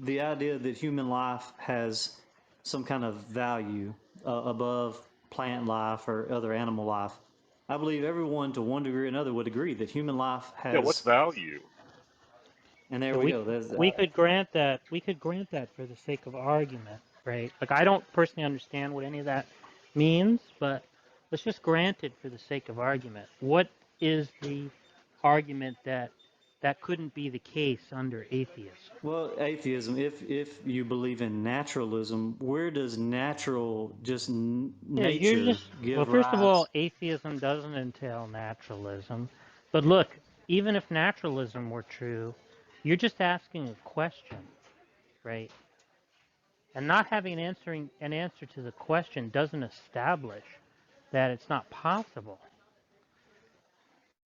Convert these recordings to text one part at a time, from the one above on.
the idea that human life has some kind of value above plant life or other animal life. I believe everyone, to one degree or another, would agree that human life Yeah, what's has, value? and there So we we go. There's, we could grant that for the sake of argument, right? Like I don't personally understand what any of that means, but let's just grant it for the sake of argument. What is the argument that couldn't be the case under atheism? well, atheism. If you believe in naturalism, where does natural, just Yeah, you're nature, just well. give First of all, rise? atheism doesn't entail naturalism, but look, even if naturalism were true, you're just asking a question, right? And not having an answer to the question doesn't establish that it's not possible.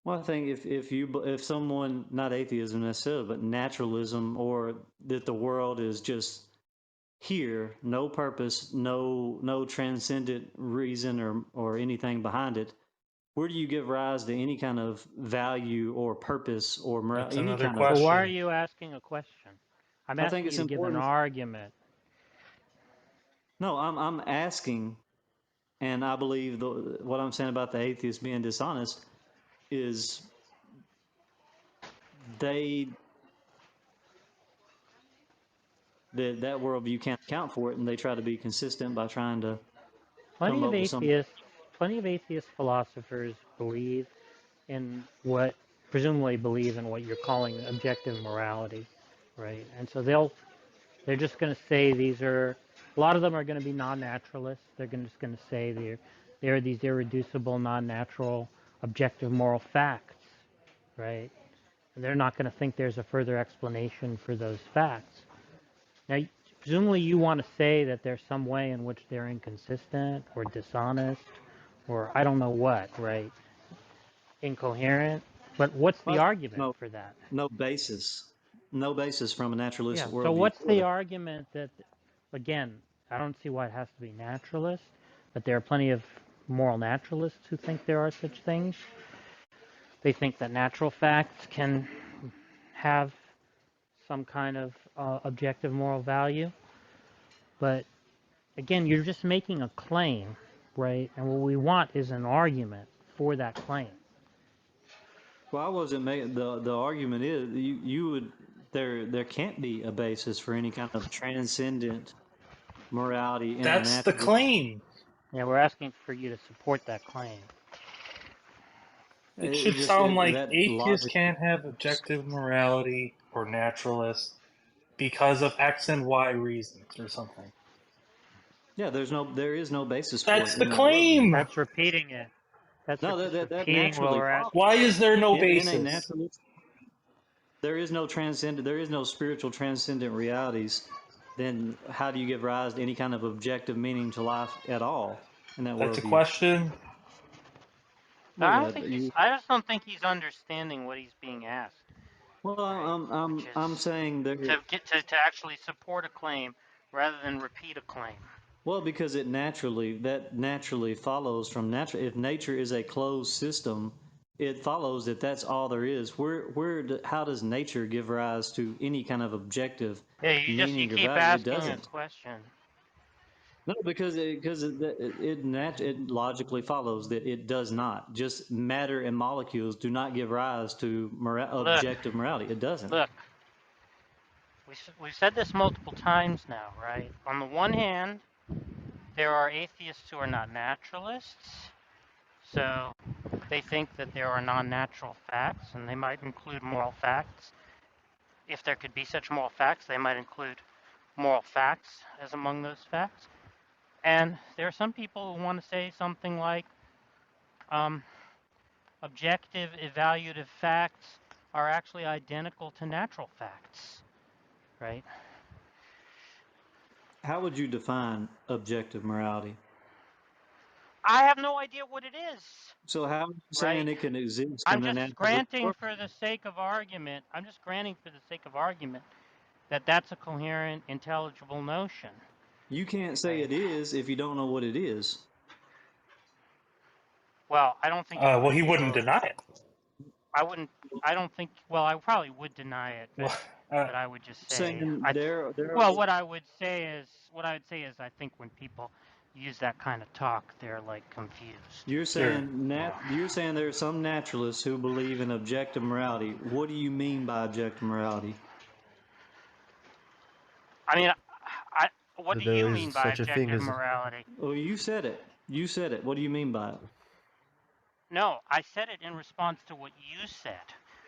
Well, I think if someone, not atheism necessarily, but naturalism, or that the world is just here, no purpose, no transcendent reason or anything behind it, where do you give rise to any kind of value or purpose or That's any another kind of? So why are question. you asking a question? I'm I think asking it's you to give an important. argument. No, I'm asking, and I believe what I'm saying about the atheists being dishonest is they that worldview can't account for it, and they try to be consistent by trying to come Plenty of up with some. atheists, plenty of atheist philosophers believe in what presumably believe in what you're calling objective morality, right? And so they're just going to say these are a lot of them are going to be non-naturalists. They're just going to say they're these irreducible, non-natural, objective moral facts, right? And they're not going to think there's a further explanation for those facts. Now, presumably you want to say that there's some way in which they're inconsistent or dishonest or I don't know what, right? Incoherent. But what's the Well, argument no, for that? no basis, no basis from a Yeah. naturalistic So worldview what's for the that. argument that, again, I don't see why it has to be naturalist, but there are plenty of moral naturalists who think there are such things. They think that natural facts can have some kind of objective moral value. But again, you're just making a claim, right? And what we want is an argument for that claim. Well, I wasn't making the argument is you would there can't be a basis for any kind of transcendent morality in a That's the natural. claim. Yeah, we're asking for you to support that claim. It It should just sound like that atheists logic. can't have objective morality or naturalists because of X and Y reasons or something. Yeah, there is no basis for That's it the in that worldview. claim! That's repeating it. No, Just that repeating what naturally we're follows. asking. Why is there no In a basis? naturalist, there is no transcendent, there is no spiritual transcendent realities. Then how do you give rise to any kind of objective meaning to life at all in that That's a worldview? question. Well, yeah, you. I just don't think he's understanding what he's being asked, Well, right? Which I'm is saying there. to actually support a claim rather than repeat a claim. Well, because that naturally follows from natural. If nature is a closed system, it follows that that's all there is. How does nature give rise to any kind of objective Yeah, you meaning or keep value? It asking a doesn't. question. No, because it logically follows that it does not. Just matter and molecules do not give rise to Look, objective morality. It doesn't. look. We've said this multiple times now, right? On the one hand, there are atheists who are not naturalists, so they think that there are non-natural facts, and they might include moral facts. If there could be such moral facts, they might include moral facts as among those facts. And there are some people who want to say something like objective evaluative facts are actually identical to natural facts, right? How would you define objective morality? I have no idea what it is, So how are you right? saying it can exist I'm in a just natural granting world? for the sake of argument. I'm just granting for the sake of argument that that's a coherent, intelligible notion. You can't say Right. it is if you don't know what it is. Well, I don't think you Well, could he be wouldn't both. deny it. I wouldn't. I don't think. Well, I probably would deny it, but Well, But I would just say, saying there well, are, what I would say is, I think when people use that kind of talk, they're like confused. Sure. you're saying there are some naturalists who believe in objective morality. What do you mean by objective morality? I mean, what That do there you is mean by such a thing objective as morality? Well, you said it. You said it. What do you mean by it? No, I said it in response to what you said,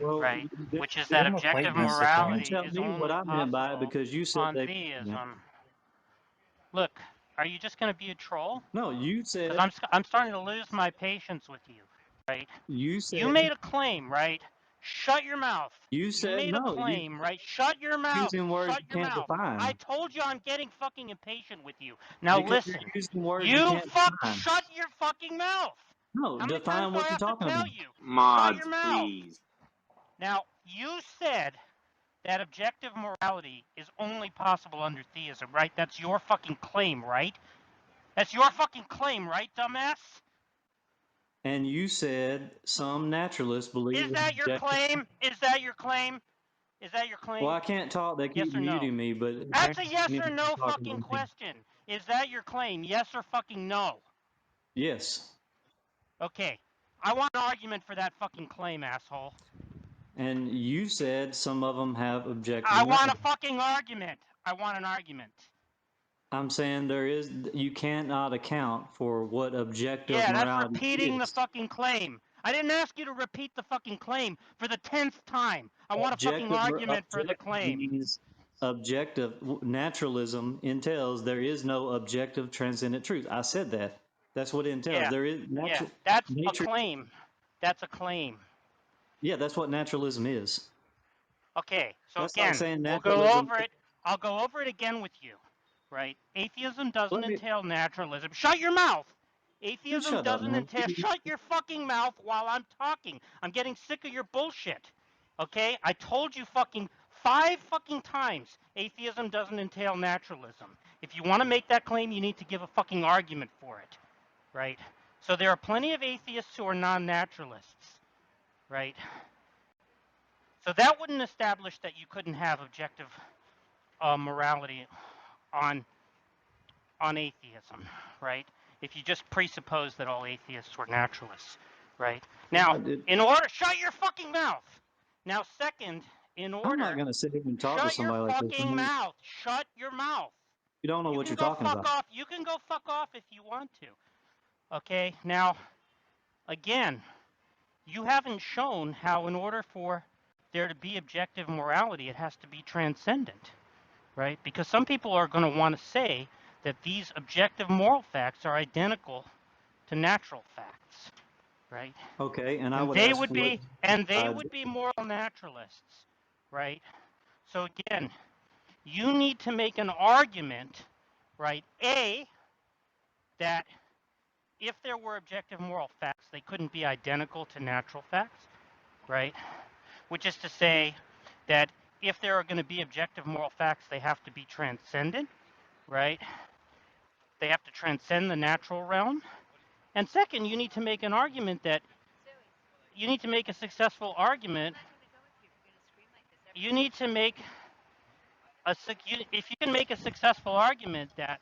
Well, right? Which is Give that him a objective politeness, you morality Stefan. tell is me what only I meant by it possible because you said on they. Yeah. theism. Look, are you just going to be a troll? No, you Because said. I'm starting to lose my patience with you, right? You You said. made a claim, right? Shut your mouth. You You said made a no. You claim, right? Shut your mouth. using words Shut you your can't mouth. I define told you I'm getting fucking impatient with you. Now because you're listen. using words you You can't define. shut your fucking mouth. No, How many times define do I what you're have to talking tell about. you? Shut Mods, your mouth. please. Now, you said that objective morality is only possible under theism, right? That's your fucking claim, right? That's your fucking claim, right, dumbass? And you said some naturalists believe Is in that your objective. claim? Is that your claim? Is that your Well, claim? I can't talk. They Yes keep or no? muting me, but That's a apparently yes or anybody's no talking fucking to me. question. Is that your claim? Yes or fucking no? Yes. Okay. I want an argument for that fucking claim, asshole. And you said some of them have objective I want a morality. fucking argument. I want an argument. I'm saying you cannot account for what objective Yeah, that's morality repeating the is. fucking claim. I didn't ask you to repeat the fucking claim for the 10th time. I want a fucking argument for the Objective claim. means objective. Naturalism entails there is no objective transcendent truth. I said that. That's what it entails. Yeah, There is yeah, natural that's a nature. claim. That's a claim. Yeah, that's what naturalism is. Okay, so That's like again, saying we'll go naturalism. over it. I'll go over it again with you, right? Atheism doesn't Let me entail naturalism. Shut your mouth. you Atheism shut up, doesn't man. entail. Shut your fucking mouth while I'm talking. I'm getting sick of your bullshit. Okay? I told you fucking 5 fucking times atheism doesn't entail naturalism. If you want to make that claim, you need to give a fucking argument for it, right? So there are plenty of atheists who are non-naturalists, right? So that wouldn't establish that you couldn't have objective morality on atheism, right? If you just presuppose that all atheists were naturalists, right? Now, in order, shut your fucking mouth. Now, second, in I'm not order, going to sit here and talk to shut your somebody like this. fucking mouth. Shut your mouth. You don't know You what can you're go talking fuck about. off. You can go fuck off if you want to. Okay? Now, again, you haven't shown how in order for there to be objective morality, it has to be transcendent, right? Because some people are going to want to say that these objective moral facts are identical to natural facts, right? Okay, and I And would they ask would what. be moral naturalists, right? So again, you need to make an argument, right? A, that if there were objective moral facts, they couldn't be identical to natural facts, right? Which is to say that if there are going to be objective moral facts, they have to be transcendent, right? They have to transcend the natural realm. And second, you need to make an argument that you need to make a successful argument. You need to make if you can make a successful argument that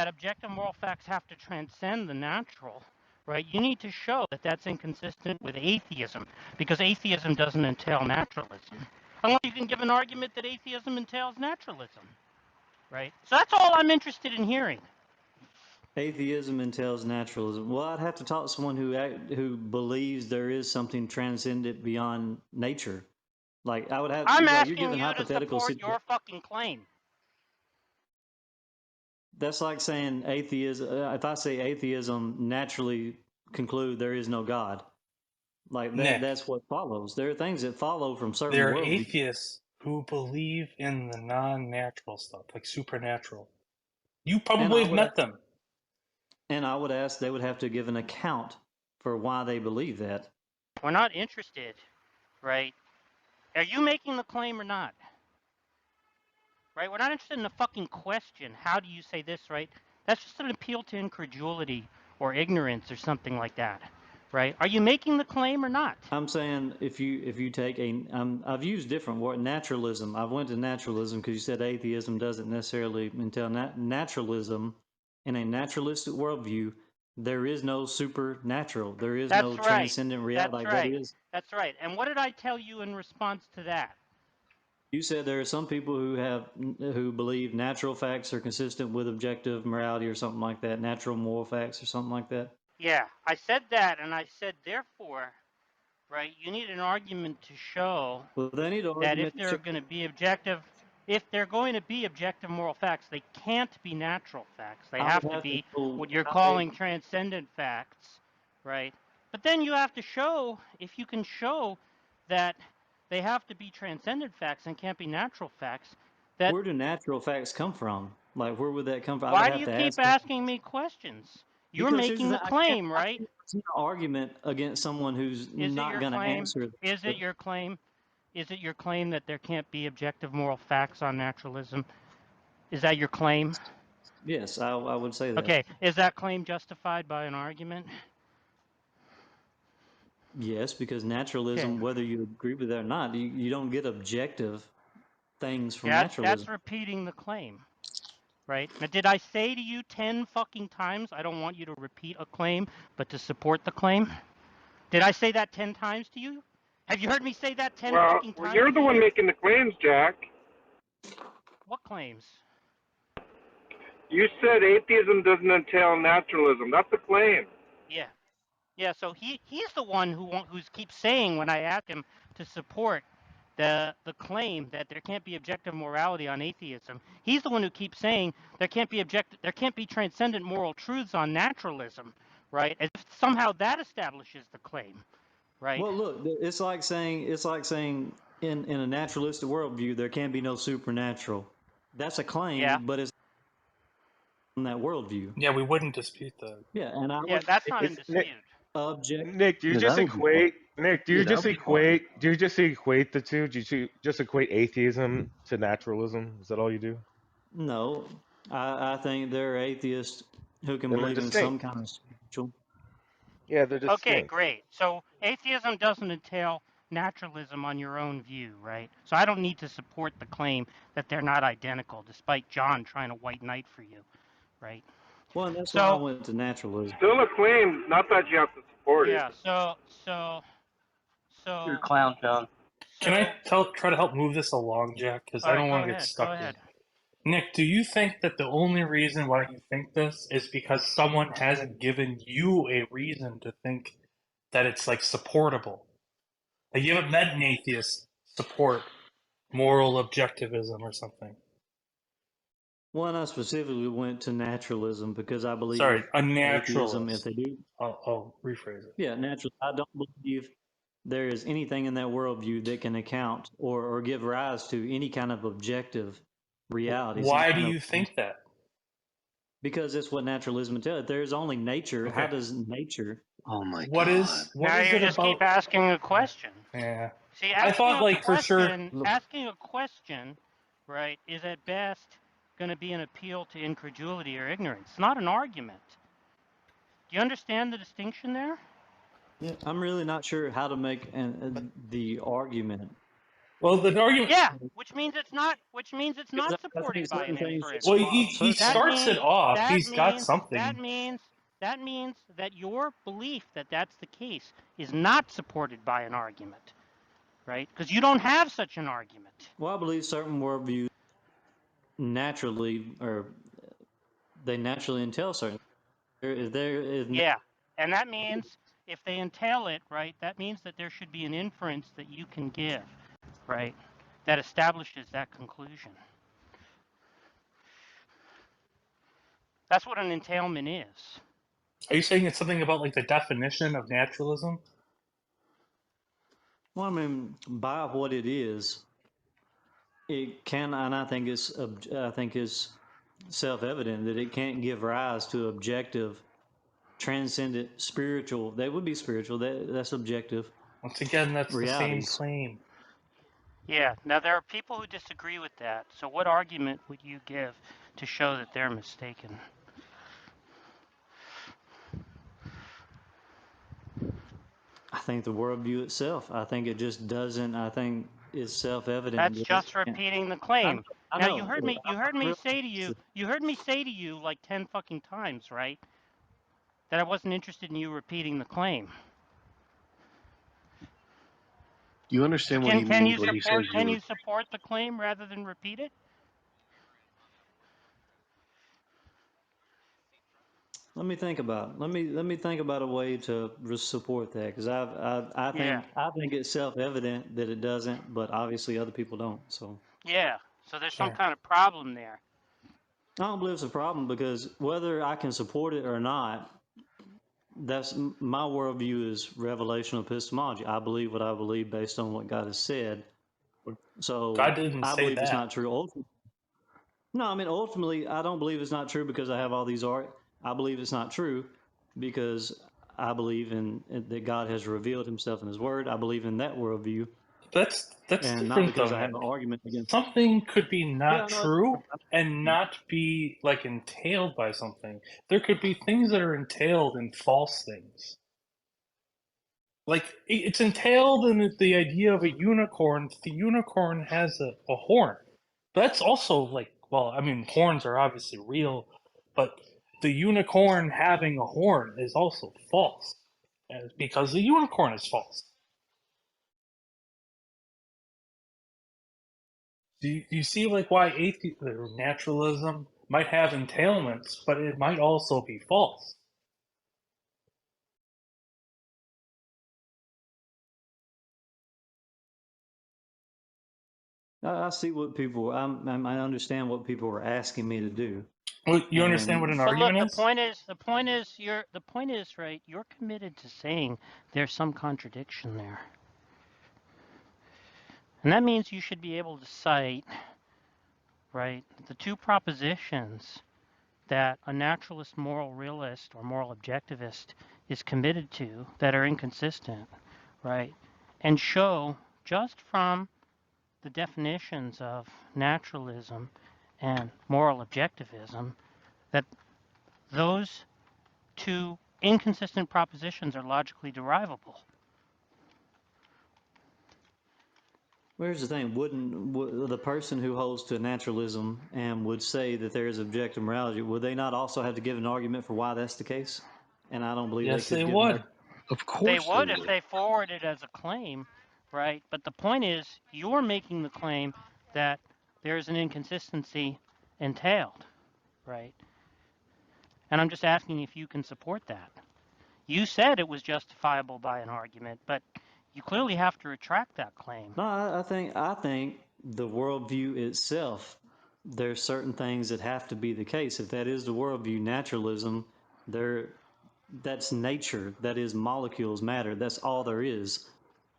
objective moral facts have to transcend the natural, right? You need to show that that's inconsistent with atheism, because atheism doesn't entail naturalism. Unless you can give an argument that atheism entails naturalism, right? So that's all I'm interested in hearing. Atheism entails naturalism. Well, I'd have to talk to someone who believes there is something transcendent beyond nature. Like I would have I'm like you're asking giving you to hypothetical support situations. your fucking claim. That's like saying atheism. If I say atheism, naturally conclude there is no God. Like that. Nick, That's what follows. There are things that follow from certain there are worldviews. atheists who believe in the non-natural stuff, like supernatural. You probably have met them. And I would ask they would have to give an account for why they believe that. We're not interested, right? Are you making the claim or not? Right? We're not interested in the fucking question. How do you say this, right? That's just an appeal to incredulity or ignorance or something like that, right? Are you making the claim or not? I'm saying if you take I've used different word naturalism. I went to naturalism because you said atheism doesn't necessarily entail naturalism. In a naturalistic worldview, there is no supernatural. There is no That's right. transcendent reality. That's Like right. that is. That's right. And what did I tell you in response to that? You said there are some people who believe natural facts are consistent with objective morality or something like that, natural moral facts or something like that. Yeah, I said that, and I said, therefore, right, you need an argument to show Well, they need an that if argument. they're going to be objective, moral facts, they can't be natural facts. They have to be what you're calling transcendent facts, right? But then you have to show, if you can show that they have to be transcendent facts and can't be natural facts, that Where do natural facts come from? Like, where would that come from? I would why do have you to keep ask. asking me questions? You're Because making the claim, I right? can't see an argument against someone who's Is it not your going to claim? answer. Is it your claim? Is it your claim that there can't be objective moral facts on naturalism? Is that your claim? Yes, I would say that. Okay, is that claim justified by an argument? Yes, because naturalism, Okay. whether you agree with it or not, you don't get objective things from That's naturalism. repeating the claim, right? Now, did I say to you 10 fucking times I don't want you to repeat a claim, but to support the claim? Did I say that 10 times to you? Have you heard me say that 10 fucking times? Well, you're the one making the claims, Jack. What claims? You said atheism doesn't entail naturalism. That's a claim. Yeah. Yeah, so he's the one who keeps saying when I ask him to support the claim that there can't be objective morality on atheism. He's the one who keeps saying there can't be transcendent moral truths on naturalism, right? As if somehow that establishes the claim, right? Well, look, it's like saying in a naturalistic worldview there can be no supernatural. That's a claim, Yeah. but it's in that worldview. Yeah, we wouldn't dispute that. Yeah, and I Yeah, would that's not in dispute. object. Nick, do you Yeah, just that would be fun. equate? Nick, do you Yeah, that just would be fun. equate? Do you just equate the two? Do you just equate atheism to naturalism? Is that all you do? No, I think there are atheists who can Then they're believe in some distinct. kind of spiritual. Yeah, they're Okay, distinct. great. So atheism doesn't entail naturalism on your own view, right? So I don't need to support the claim that they're not identical, despite John trying to white knight for you, right? Well, and that's why I went to naturalism. Still a claim, not that you have to support Yeah. it. You're a clown, John. Can I try to help move this along, Jack? Because I don't want to get stuck Go in. ahead. Nick, do you think that the only reason why you think this is because someone hasn't given you a reason to think that it's like supportable? Like you haven't met an atheist support moral objectivism or something. One, I specifically went to naturalism because I believe Sorry, a atheism, naturalist. if they do. I'll rephrase it. Yeah, natural. I don't believe there is anything in that worldview that can account or give rise to any kind of objective reality. Why do you think that? Because it's what naturalism tells. There's only nature. Okay. How does nature? Oh my What god. is Now you it just about? keep asking a question. Yeah. See, I thought, asking a like, for sure- question- asking a question, right, is at best going to be an appeal to incredulity or ignorance. It's not an argument. Do you understand the distinction there? Yeah, I'm really not sure how to make the argument. Well, the argument. Yeah, which means it's not I supported think by an certain things inference. Well, he That starts means- it off. that He's got means- something. That means that your belief that that's the case is not supported by an argument, right? Because you don't have such an argument. Well, I believe certain worldviews naturally entail certain. There is Yeah, and that means if they entail it, right, that means that there should be an inference that you can give, right, that establishes that conclusion. That's what an entailment is. Are you saying it's something about like the definition of naturalism? Well, I mean, by what it is, it can, and I think it's self-evident that it can't give rise to objective, transcendent, spiritual. That would be spiritual. That's objective. Once again, that's Realities. the same claim. Yeah, now there are people who disagree with that. So what argument would you give to show that they're mistaken? think the worldview itself. I think it just doesn't. I think it's self-evident. That's That just can't. repeating the I claim. know. I Now you know. heard me. You heard I me realize say to you. that- You heard me say to you like 10 fucking times, right? That I wasn't interested in you repeating the claim. Do you understand what he means when he says Can you support the claim rather than repeat it? Let me think about it. Let me think about a way to support that, because I think it's self-evident that it doesn't, but obviously other people don't. So Yeah. So there's some Yeah. kind of problem there. I don't believe it's a problem, because whether I can support it or not, that's my worldview is revelational epistemology. I believe what I believe based on what God has said. So God didn't I say believe it's that. not true. No, I mean, ultimately, I don't believe it's not true because I have all these art. I believe it's not true because I believe in that God has revealed himself in his word. I believe in that worldview, That's and not different though, because I have Nick. an argument against. Something could be Yeah, not no, true and not be like entailed by something. There could be things that are entailed in false things. Like it's entailed in the idea of a unicorn. The unicorn has a horn. That's also like, well, I mean, horns are obviously real, but the unicorn having a horn is also false, because the unicorn is false. Do you see like why naturalism might have entailments, but it might also be false? I see what people. I understand what people were asking me to do, Well, you understand what and an But look, argument the is? point is, the point is, right? You're committed to saying there's some contradiction there, and that means you should be able to cite, right, the two propositions that a naturalist, moral realist, or moral objectivist is committed to that are inconsistent, right, and show just from the definitions of naturalism and moral objectivism that those two inconsistent propositions are logically derivable. here's the thing: the person who holds to naturalism and would say that there is objective morality, would they not also have to give an argument for why that's the case? And I don't believe Yes, they they could give an would. argument. Of They course they would if would. they forward it as a claim, right? But the point is, you're making the claim that there's an inconsistency entailed, right? And I'm just asking if you can support that. You said it was justifiable by an argument, but you clearly have to retract that claim. No, I think the worldview itself, there's certain things that have to be the case. If that is the worldview, naturalism, that's nature. That is molecules, matter. That's all there is.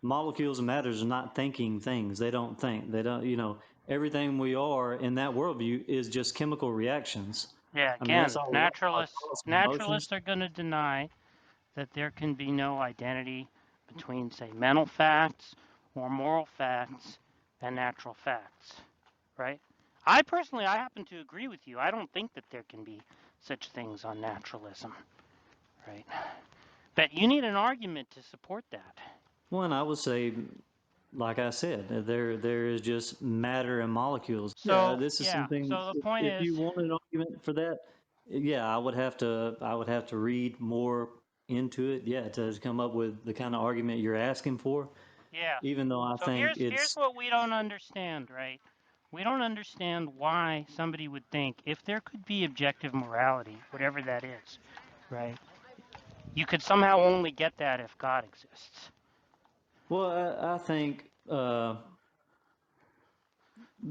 Molecules and matters are not thinking things. They don't think. They don't. Everything we are in that worldview is just chemical reactions. Yeah, I mean, that's again, all we are. Our thoughts and emotions. naturalists are going to deny that there can be no identity between, say, mental facts or moral facts and natural facts, right? I happen to agree with you. I don't think that there can be such things on naturalism, right? But you need an argument to support that. One, I would say, like I said, there is just matter and molecules. Yeah, So, this is yeah, something. so the point If is, you want an argument for that, yeah, I would have to read more into it. Yeah, to come up with the kind of argument you're asking for. yeah. Even though I So think here's it's what we don't understand, right? We don't understand why somebody would think if there could be objective morality, whatever that is, right? You could somehow only get that if God exists. well, I think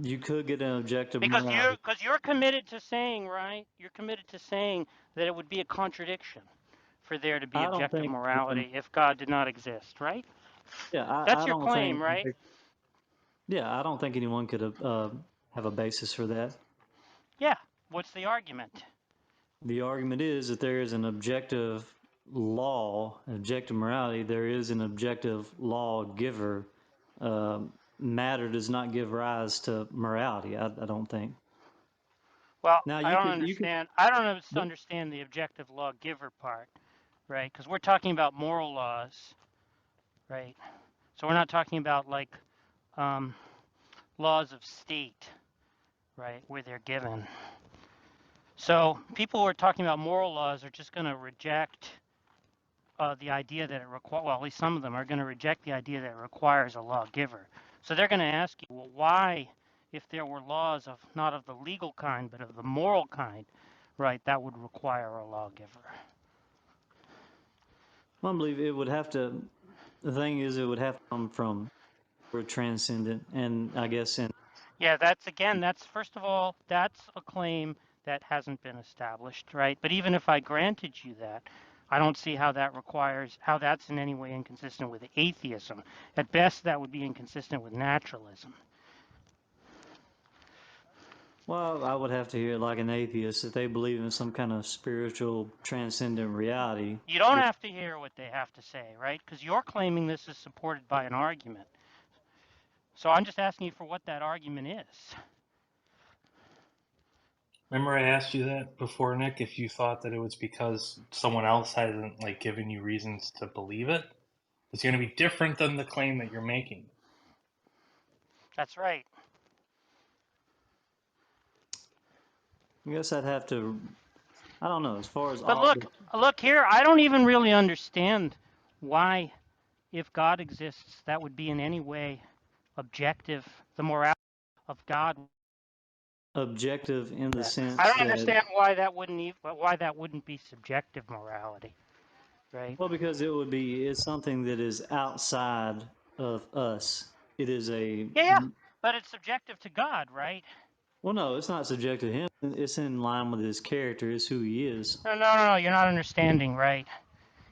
you could get an objective Because morality. you're committed to saying, right? You're committed to saying that it would be a contradiction for there to be I don't objective think. morality if God did not exist, right? Yeah, That's I your don't claim, think. right? Yeah, I don't think anyone could have a basis for that. Yeah. What's the argument? The argument is that there is an objective law, objective morality. There is an objective lawgiver. Matter does not give rise to morality. I don't think. Well, Now I you don't could understand. I don't understand the objective lawgiver part, right? Because we're talking about moral laws, right? So we're not talking about like laws of state, right, where they're given. So people who are talking about moral laws are just going to reject the idea that it requires, well, at least some of them are going to reject the idea that it requires a lawgiver. So they're going to ask you, well, why, if there were laws of not of the legal kind, but of the moral kind, right, that would require a lawgiver? Well, I believe it would have to, the thing is, it would have to come from transcendent, and I guess in Yeah, that's first of all, that's a claim that hasn't been established, right? But even if I granted you that, I don't see how that's in any way inconsistent with atheism. At best, that would be inconsistent with naturalism. well, I would have to hear it like an atheist if they believe in some kind of spiritual transcendent reality. You don't have to hear what they have to say, right? Because you're claiming this is supported by an argument. So I'm just asking you for what that argument is. Remember I asked you that before, Nick, if you thought that it was because someone else hasn't like given you reasons to believe it? It's going to be different than the claim that you're making. That's right. I guess I'd have to, I don't know, as far as But all look here, I don't even really understand why, if God exists, that would be in any way objective, the morality of God. objective in the sense I don't that, understand why that wouldn't be subjective morality, right? well, because it's something that is outside of us. It is Yeah, but it's subjective to God, right? well, no, it's not subjective to him. It's in line with his character. It's who he is. No, you're not understanding, right?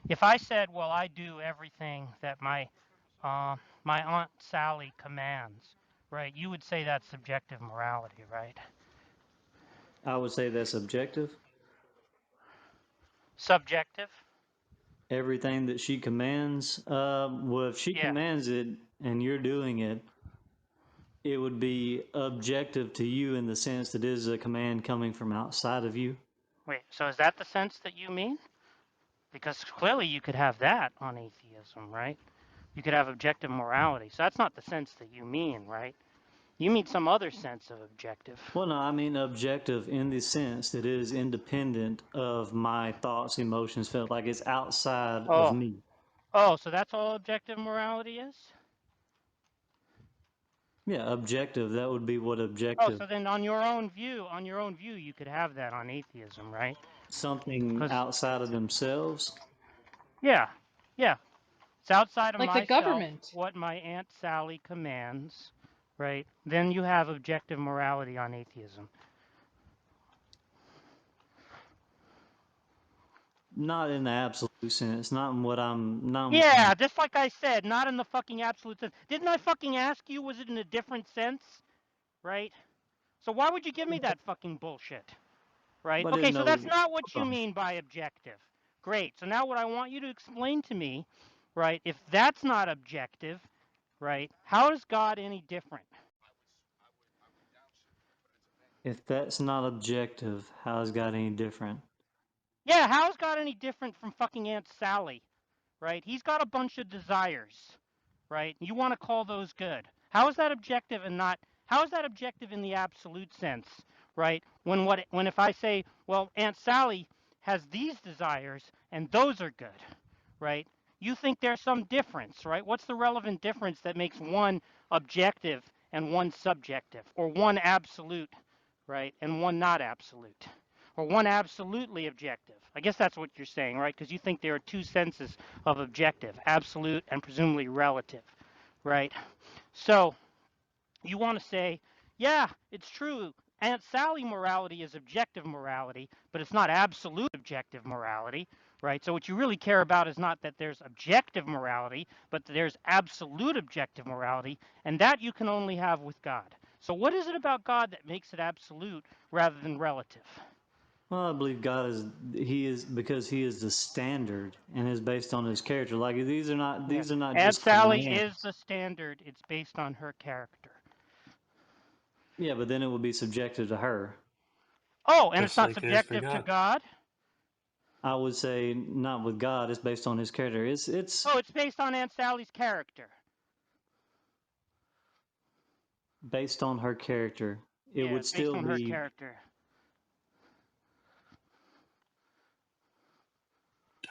If I said, well, I do everything that my Aunt Sally commands, right, you would say that's subjective morality, right? I would say that's objective. Subjective? Everything that she commands, well, if she commands it and you're doing it, it would be objective to you in the sense that it is a command coming from outside of you. Wait, so is that the sense that you mean? Because clearly you could have that on atheism, right? You could have objective morality. So that's not the sense that you mean, right? You mean some other sense of objective. Well, no, I mean objective in the sense that it is independent of my thoughts, emotions, felt like it's outside of me. Oh, so that's all objective morality is? Yeah, objective. That would be what Oh, objective. so then on your own view, you could have that on atheism, right? Something outside of themselves. Yeah. It's outside of like myself, the government. what my Aunt Sally commands, right? Then you have objective morality on atheism. Not in the absolute sense. Not in what I'm. Yeah, just like I said, not in the fucking absolute sense. Didn't I fucking ask you? Was it in a different sense, right? So why would you give me that fucking bullshit, right? But Okay, so no, that's not what you mean by objective. Great. So now what I want you to explain to me, right? If that's not objective, right? How is God any different? If that's not objective, how is God any different? Yeah, how is God any different from fucking Aunt Sally, right? He's got a bunch of desires, right? You want to call those good. How is that objective and not, how is that objective in the absolute sense, right? When if I say, well, Aunt Sally has these desires and those are good, right? You think there's some difference, right? What's the relevant difference that makes one objective and one subjective, or one absolute, right, and one not absolute? Or one absolutely objective. I guess that's what you're saying, right? Because you think there are two senses of objective, absolute and presumably relative, right? So you want to say, yeah, it's true. Aunt Sally morality is objective morality, but it's not absolute objective morality, right? So what you really care about is not that there's objective morality, but that there's absolute objective morality, and that you can only have with God. So what is it about God that makes it absolute rather than relative? Well, I believe God is because he is the standard and is based on his character. Like these are not Aunt just Sally commands. is the standard. It's based on her character. Yeah, but then it would be subjective to her. Oh, and Just it's not like it is for subjective to God. God? I would say not with God. It's based on his character. It's Oh, it's based on Aunt Sally's character. based on her character. It Yeah, would it's based still on her be. character.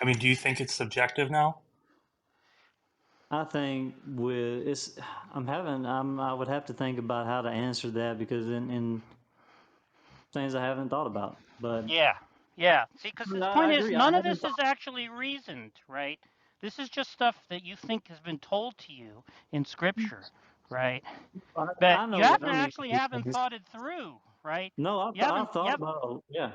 I mean, do you think it's subjective now? I think with it's. I would have to think about how to answer that because in things I haven't thought about. But Yeah, yeah. See, because I, the I point is, agree. I none of haven't this thought. is actually reasoned, right? This is just stuff that you think has been told to you in Scripture, right? But I you know that. haven't I mean, thought it through, right? no, I You thought haven't. about. Yeah.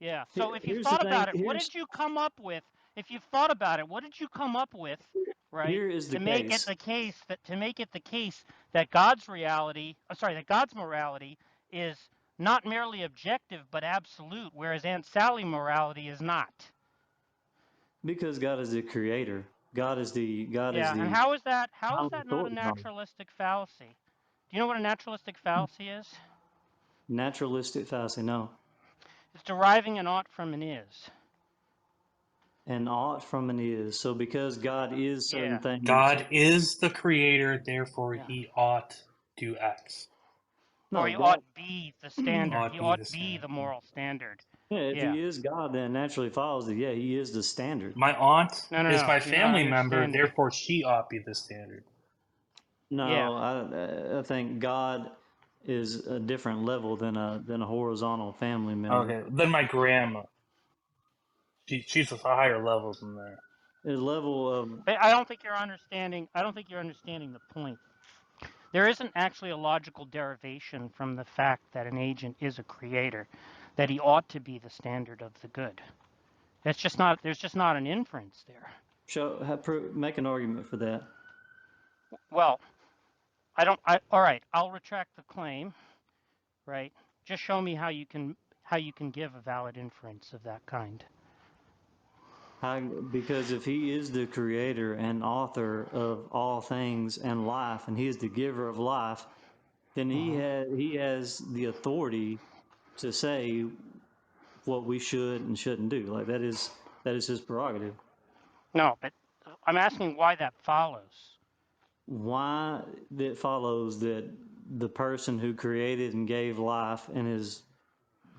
Yeah. So if you've Here's the thought thing. about it, what did you come up with? If you've thought about it, what did you come up with, right? Here is the To make it case. the case that God's that God's morality is not merely objective but absolute, whereas Aunt Sally morality is not. Because God is the creator. God is Yeah, and the how is that not a authority on naturalistic fallacy? Do you know what a naturalistic fallacy is? naturalistic fallacy. No, It's deriving an ought from an is. and ought from an is. So because God is certain Yeah. things, God is the creator, therefore Yeah. he ought do X. Or no, he God. ought be the standard. Ought He be ought the be standard. the moral standard. Yeah, if Yeah. He is God, then it naturally follows that He is the standard. My aunt is No. my You're not family member, understanding. therefore she ought be the standard. Yeah. No, I think God is a different level than a horizontal family member. Okay, then my grandma. She's a higher level than that. A level of I don't think you're understanding. I don't think you're understanding the point. There isn't actually a logical derivation from the fact that an agent is a creator, that he ought to be the standard of the good. That's just not. There's just not an inference there. make an argument for that. Well, all right. I'll retract the claim. Right. Just show me how you can give a valid inference of that kind. Because if He is the creator and author of all things and life, and He is the giver of life, then He has the authority to say what we should and shouldn't do. Like that is His prerogative. No, but I'm asking why that follows. Why it follows that the person who created and gave life and is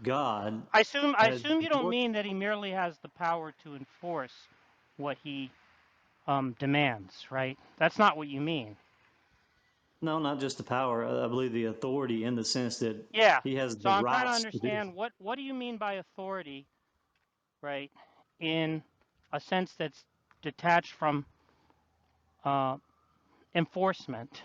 God. I assume has you don't mean that he merely has the power to enforce what he demands, right? That's not what you mean. No, not just the power. I believe the authority in the sense that Yeah. he has So the I'm trying to rights to do. understand what do you mean by authority, right? In a sense that's detached from enforcement.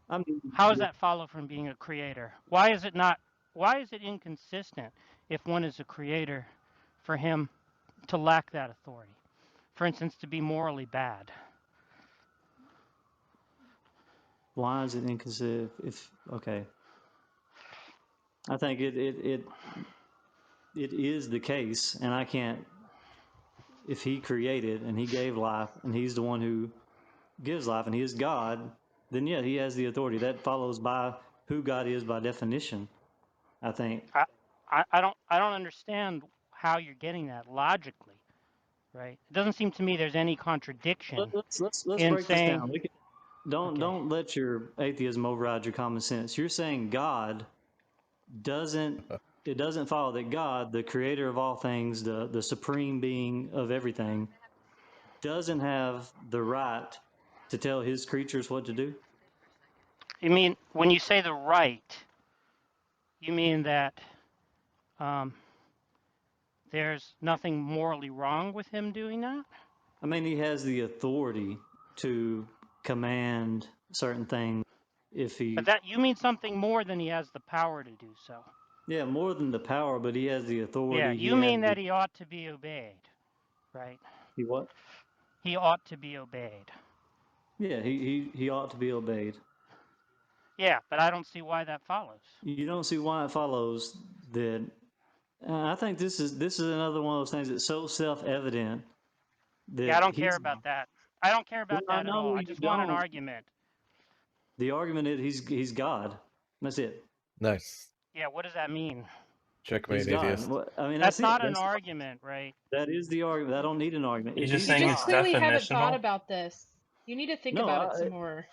I mean, How does that follow from being a creator? Why is it inconsistent if one is a creator for him to lack that authority? For instance, to be morally bad. why is it inconsistent? Okay, I think it is the case, and I can't. If he created and he gave life, and he's the one who gives life, and he is God, then yeah, he has the authority. That follows by who God is by definition. I think. I don't understand how you're getting that logically, right? It doesn't seem to me there's any contradiction Let's in break this saying, down. okay, Don't let your atheism override your common sense. You're saying God doesn't. It doesn't follow that God, the creator of all things, the supreme being of everything, doesn't have the right to tell his creatures what to do. you mean when you say the right, you mean that there's nothing morally wrong with him doing that? I mean, he has the authority to command certain things if But he, that you mean something more than he has the power to do so. yeah, more than the power, but he has the Yeah, authority. He you has mean the, that he ought to be obeyed, right? he what? He ought to be obeyed. Yeah, he ought to be obeyed. Yeah, but I don't see why that follows. You don't see why it follows that. I think this is another one of those things that's so self-evident Yeah, I that don't care he's. about that. I don't care Well, about I that at know all. I you just want an don't. argument. The argument is he's God. That's it. Nice. Yeah, what does that mean? Checkmate, God. atheist. Well, I mean, That's that's it. not an argument, right? That is the argument. I don't need an argument. You're If just he's saying You God, just it's clearly haven't thought definitional. about this. You need to think no, about it some more.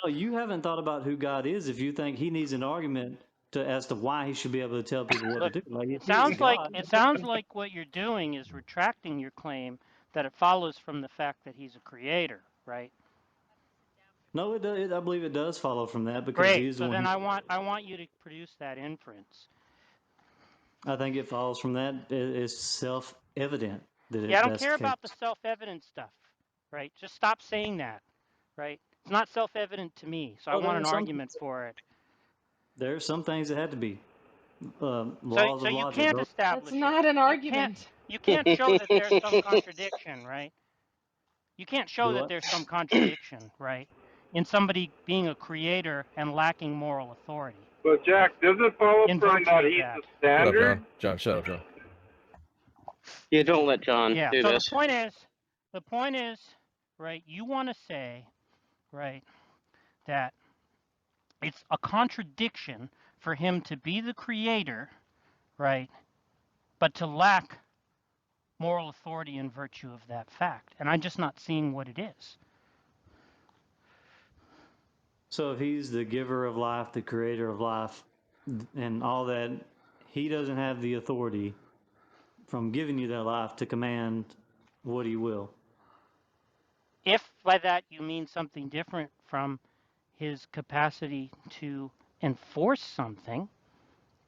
no, you haven't thought about who God is. If you think he needs an argument as to why he should be able to tell people what Look, to do, like if it he was sounds God, like what you're doing is retracting your claim that it follows from the fact that he's a creator, right? no, it does. I believe it does follow from that because Great. he's the So one. then I want you to produce that inference. I think it follows from that. It's self-evident that Yeah, I don't that's care the case. about the self-evident stuff, right? Just stop saying that, right? It's not self-evident to me, so I want an argument for it. There are some things that had to be laws So of you logic. can't establish That's not an argument. You can't show that there's some contradiction, right? You can't show Do that what? there's some contradiction, right? In somebody being a creator and lacking moral authority. But Jack, does it follow In from virtue that of he's that. the Shut up, standard? John. John, shut up, John. Yeah, don't let John Yeah, do so this. the point is, right, you want to say, right, that it's a contradiction for him to be the creator, right, but to lack moral authority in virtue of that fact. And I'm just not seeing what it is. So if he's the giver of life, the creator of life, and all that, he doesn't have the authority from giving you that life to command what he will. If by that you mean something different from his capacity to enforce something,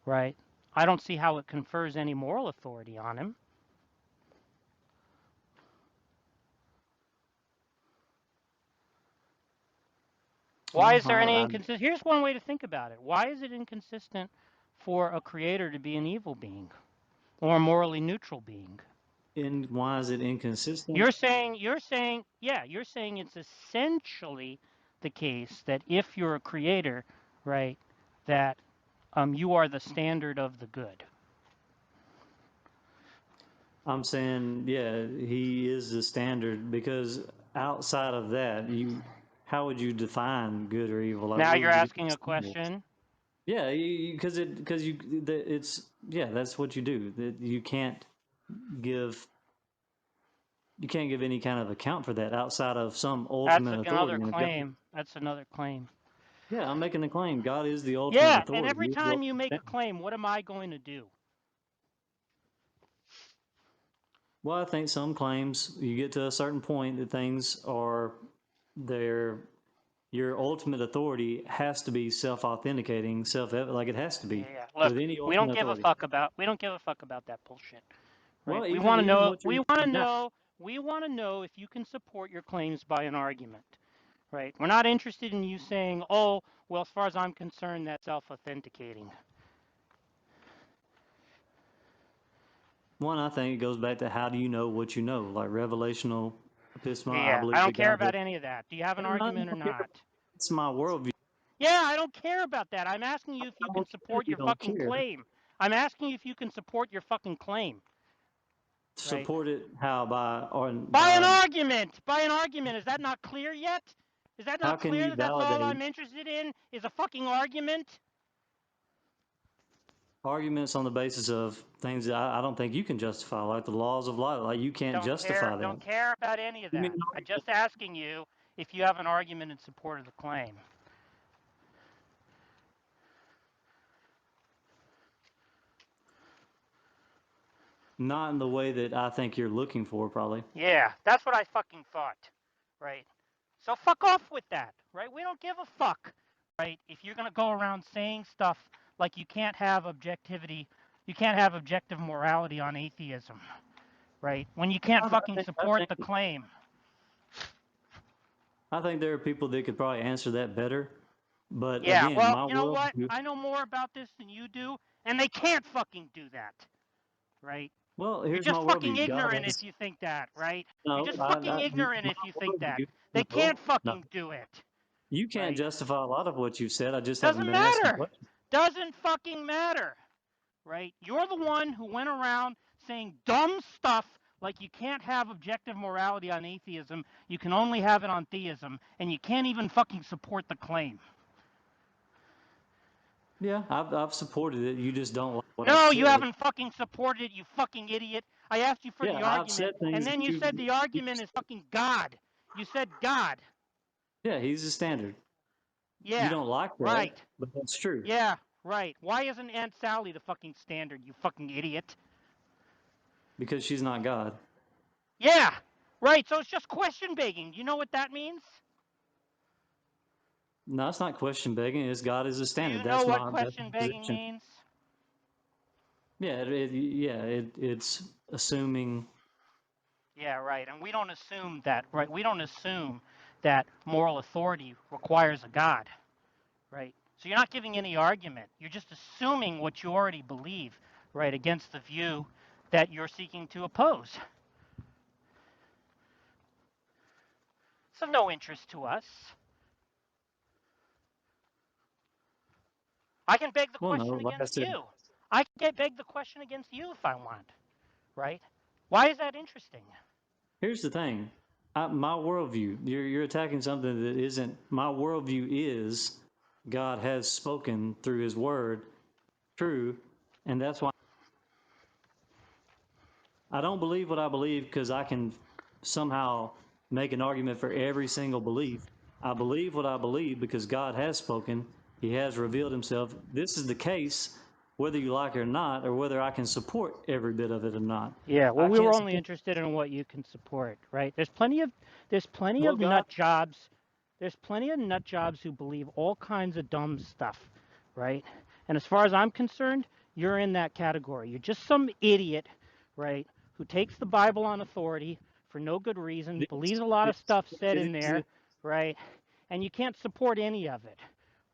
right, I don't see how it confers any moral authority on him. Why is there any inconsistent? Here's one way to think about it. Why is it inconsistent for a creator to be an evil being or a morally neutral being? And why is it inconsistent? You're saying it's essentially the case that if you're a creator, right, that you are the standard of the good. I'm saying, yeah, he is the standard because outside of that, how would you define good or evil? Like, Now what you're would you asking a question. Yeah, that's what you do. You can't give any kind of account for that outside of some ultimate That's authority. another claim. That's another claim. Yeah, I'm making a claim. God is the ultimate Yeah, authority. and every time you make a claim, what am I going to do? Well, I think some claims you get to a certain point that things are your ultimate authority has to be self-authenticating, like it has to be. Yeah. Look, With any we don't ultimate give authority. we don't give a fuck about that bullshit. Right? Well, we want to know. we want to know if you can support your claims by an argument. Right? We're not interested in you saying, "Oh, well, as far as I'm concerned, that's self-authenticating." One, I think it goes back to how do you know what you know, like revelational epistemology. Yeah, I don't care about any of that. Do you have an argument or not? It's my worldview. Yeah, I don't care about that. I'm asking you if you can support your fucking claim. I'm asking you if you can support your fucking claim. Support it how? By an argument. By an argument. Is that not clear yet? Is that not clear that that's all I'm interested in is a fucking argument? Arguments on the basis of things that I don't think you can justify, like the laws of life. Like you can't justify that. Don't care about any of that. I'm just asking you if you have an argument in support of the claim. Not in the way that I think you're looking for, probably. Yeah, that's what I fucking thought, right? So fuck off with that, right? We don't give a fuck, right? If you're gonna go around saying stuff like you can't have objectivity, you can't have objective morality on atheism, right? When you can't fucking support the claim. I think there are people that could probably answer that better. But yeah, again, well, you know what? I know more about this than you do, and they can't fucking do that, right? Well, here's You're just my fucking ignorant if you think that, right? You're just fucking ignorant if you think that. They can't fucking do it. You can't justify a lot of what you said. I just doesn't haven't been matter. Doesn't fucking matter, right? You're the one who went around saying dumb stuff like you can't have objective morality on atheism. You can only have it on theism, and you can't even fucking support the claim. Yeah, I've supported it. You just don't like what I've No, you said. haven't fucking supported it, you fucking idiot. I asked you for Yeah, the I've said argument, and things then that you said the argument is fucking God. You said God. Yeah, he's the standard. You Yeah, don't like that, right. but that's true. Yeah, right. Why isn't Aunt Sally the fucking standard, you fucking idiot? Because she's not God. Yeah, right. So it's just question begging. You know what that means? No, it's not question begging. It's God is the Do you standard. know what That's question my begging position. means? Yeah, it's assuming. Yeah, right. And we don't assume that, right? We don't assume that moral authority requires a God, right? So you're not giving any argument. You're just assuming what you already believe, right, against the view that you're seeking to oppose. It's of no interest to us. I can beg the Well, no, question like I against said, you. I can beg the question against you if I want, right? Why is that interesting? here's the thing. My worldview. You're attacking something that isn't. My worldview is God has spoken through His Word, true, and that's why I don't believe what I believe because I can somehow make an argument for every single belief. I believe what I believe because God has spoken. He has revealed Himself. This is the case, whether you like it or not, or whether I can support every bit of it or not. Yeah, well, I we were can't only support. interested in what you can support, right? There's plenty Well, of God. nut jobs. There's plenty of nut jobs who believe all kinds of dumb stuff, right? And as far as I'm concerned, you're in that category. You're just some idiot, right, who takes the Bible on authority for no good reason, believes This, a lot of this, stuff said it in is. there, right? And you can't support any of it,